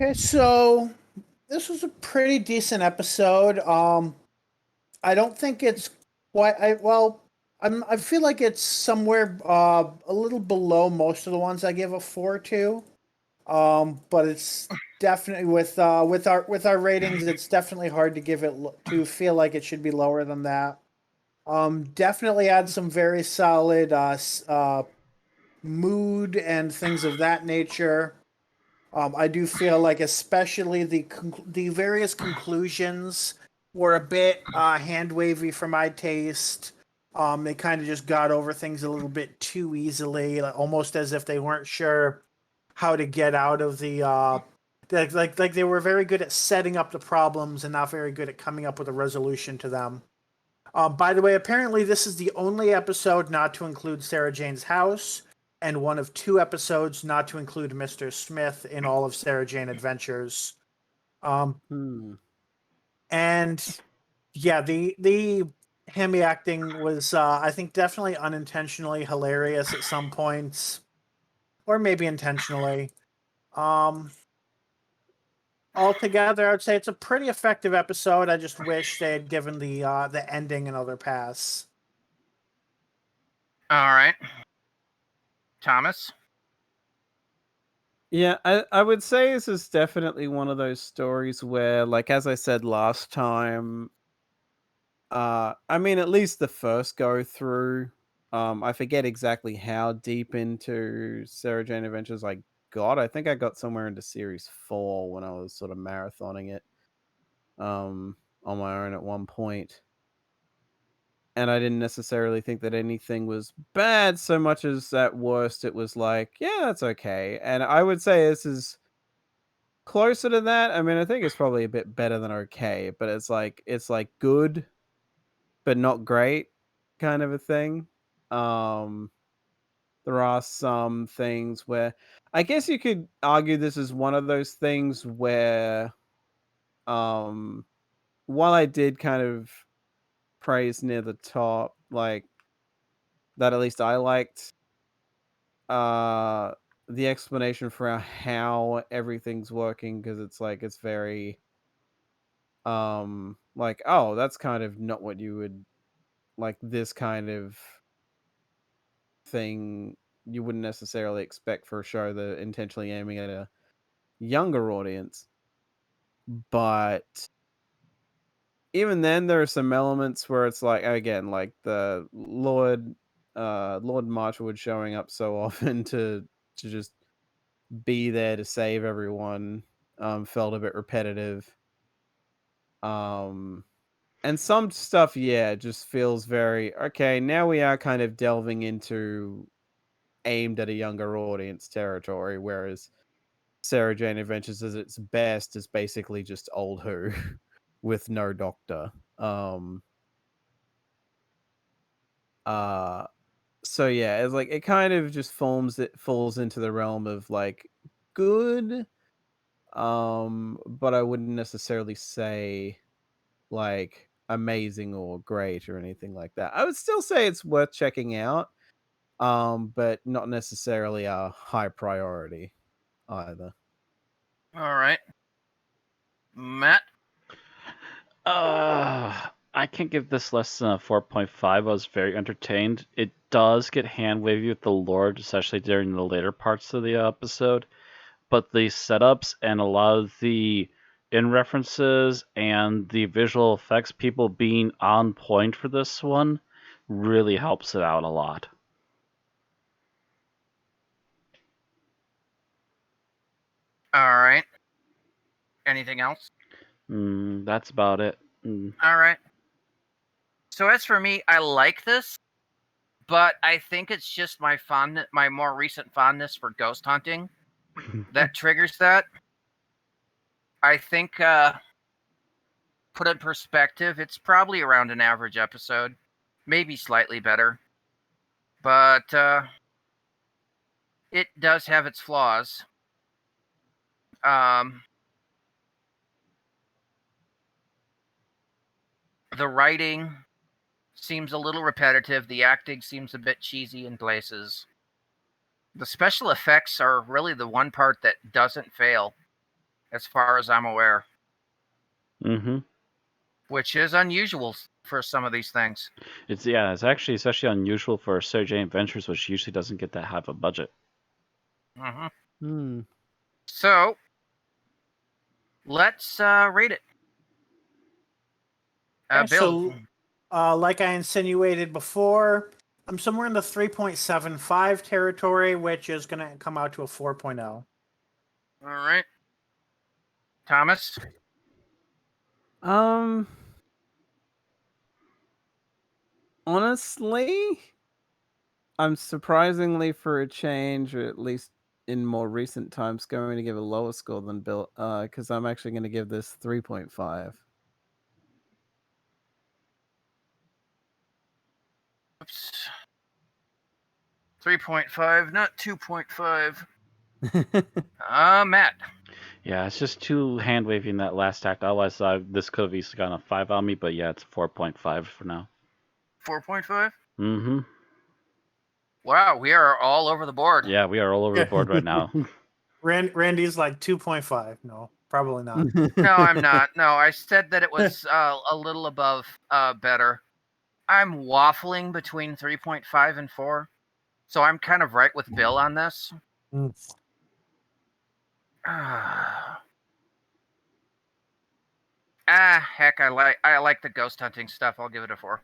Okay, so this was a pretty decent episode. I don't think it's quite. I feel like it's somewhere a little below most of the ones I give a 4 to. But it's definitely with our ratings, it's definitely hard to give it to feel like it should be lower than that. Definitely had some very solid mood and things of that nature. I do feel like, especially the various conclusions were a bit hand wavy for my taste. They kind of just got over things a little bit too easily, like, almost as if they weren't sure how to get out of the like they were very good at setting up the problems and not very good at coming up with a resolution to them. By the way, apparently this is the only episode not to include Sarah Jane's house, and one of 2 episodes not to include Mr. Smith in all of Sarah Jane Adventures. And yeah, the Hammy acting was, I think, definitely unintentionally hilarious at some points, or maybe intentionally. Altogether, I would say it's a pretty effective episode. I just wish they had given the ending another pass. All right. Thomas? Yeah, I would say this is definitely one of those stories where, like, as I said last time, I mean, at least the first go through, I forget exactly how deep into Sarah Jane Adventures I got. I think I got somewhere into series 4 when I was sort of marathoning it, on my own at one point. And I didn't necessarily think that anything was bad so much as at worst it was like, yeah, that's okay. And I would say this is closer to that. I mean, I think it's probably a bit better than okay, but it's like good but not great kind of a thing. Um there are some things where I guess you could argue this is one of those things where while I did kind of praise near the top, like that at least I liked uh the explanation for how everything's working, because it's like it's very like, oh, that's kind of not what you would like, this kind of thing you wouldn't necessarily expect for a show that intentionally aiming at a younger audience. But even then there are some elements where it's like, again, like the Lord Marchwood showing up so often to just be there to save everyone felt a bit repetitive. And some stuff, yeah, just feels very okay. Now we are kind of delving into aimed at a younger audience territory, whereas Sarah Jane Adventures at its best is basically just old Who with no doctor. So yeah, it's like it kind of just falls into the realm of like good, but I wouldn't necessarily say like amazing or great or anything like that. I would still say it's worth checking out, but not necessarily a high priority either. All right. Matt? I can't give this less than a 4.5. I was very entertained. It does get hand wavy with the lore, especially during the later parts of the episode. But the setups and a lot of the in references and the visual effects people being on point for this one really helps it out a lot. All right. Anything else? That's about it. All right. So as for me, I like this, but I think it's just my more recent fondness for ghost hunting that triggers that. I think, put in perspective, it's probably around an average episode, maybe slightly better. But it does have its flaws. The writing seems a little repetitive. The acting seems a bit cheesy in places. The special effects are really the one part that doesn't fail, as far as I'm aware. Mm-hmm. Which is unusual for some of these things. It's actually especially unusual for Sarah Jane Adventures, which usually doesn't get that high of a budget. Mm-hmm. So let's rate it. Bill. So, like I insinuated before, I'm somewhere in the 3.75 territory, which is going to come out to a 4.0. All right. Thomas? Honestly, I'm surprisingly, for a change, or at least in more recent times, going to give a lower score than Bill, because I'm actually going to give this 3.5. Oops. 3.5, not 2.5. Matt. Yeah, it's just too hand wavy in that last act. Otherwise, this could have easily gotten a 5 on me, but yeah, it's 4.5 for now. 4.5? Mm-hmm. Wow, we are all over the board. Yeah, we are all over the board right now. Randy's like 2.5. No, probably not. No, I'm not. No, I said that it was a little above better. I'm waffling between 3.5 and 4. So I'm kind of right with Bill on this. Heck, I like the ghost hunting stuff. I'll give it a 4.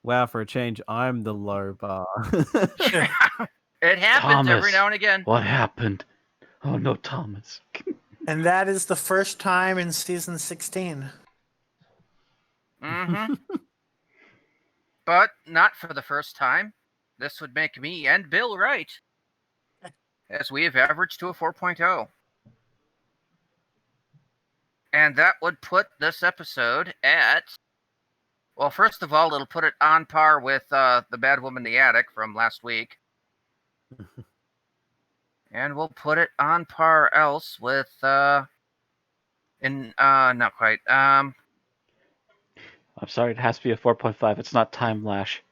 Wow, for a change, I'm the low bar. It happens Thomas, every now and again. What happened? Oh no, Thomas. And that is the first time in season 16. Mm-hmm. But not for the first time. This would make me and Bill right, as we have averaged to a 4.0. And that would put this episode at... Well, first of all, it'll put it on par with The Bad Woman in the Attic from last week. And we'll put it on par else with... not quite. I'm sorry, it has to be a 4.5. It's not Time Lash.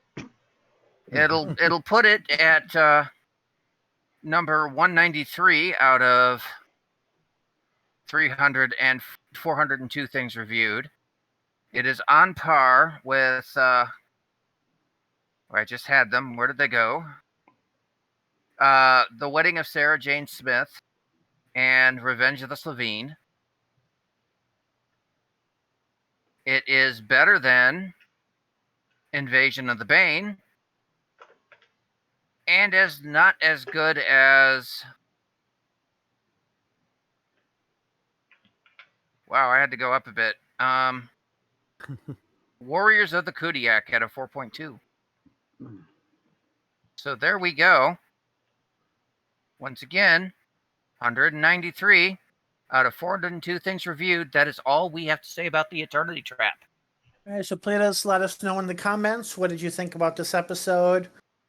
It'll put it at number 193 out of 402 things reviewed. It is on par with... I just had them. Where did they go? The Wedding of Sarah Jane Smith and Revenge of the Slovene. It is better than Invasion of the Bane, and is not as good as... Wow, I had to go up a bit. Warriors of the Kudiak at a 4.2. So there we go. Once again, 193 out of 402 things reviewed. That is all we have to say about the Eternity Trap. All right, so please let us know in the comments, what did you think about this episode?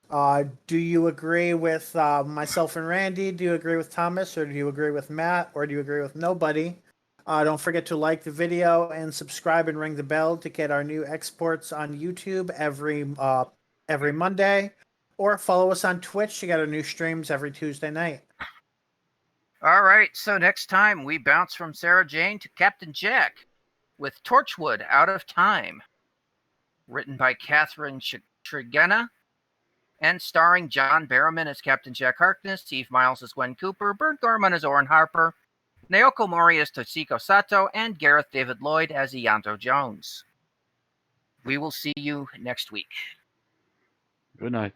Do you agree with myself and Randy? Do you agree with Thomas? Or do you agree with Matt? Or do you agree with nobody? Don't forget to like the video and subscribe and ring the bell to get our new exports on YouTube every Monday. Or follow us on Twitch to get our new streams every Tuesday night. All right, so next time we bounce from Sarah Jane to Captain Jack with Torchwood Out of Time. Written by Catherine Tregenna and starring John Barrowman as Captain Jack Harkness, Steve Miles as Gwen Cooper, Bert Gorman as Orrin Harper, Naoko Mori as Toshiko Sato, and Gareth David Lloyd as Ianto Jones. We will see you next week. Good night.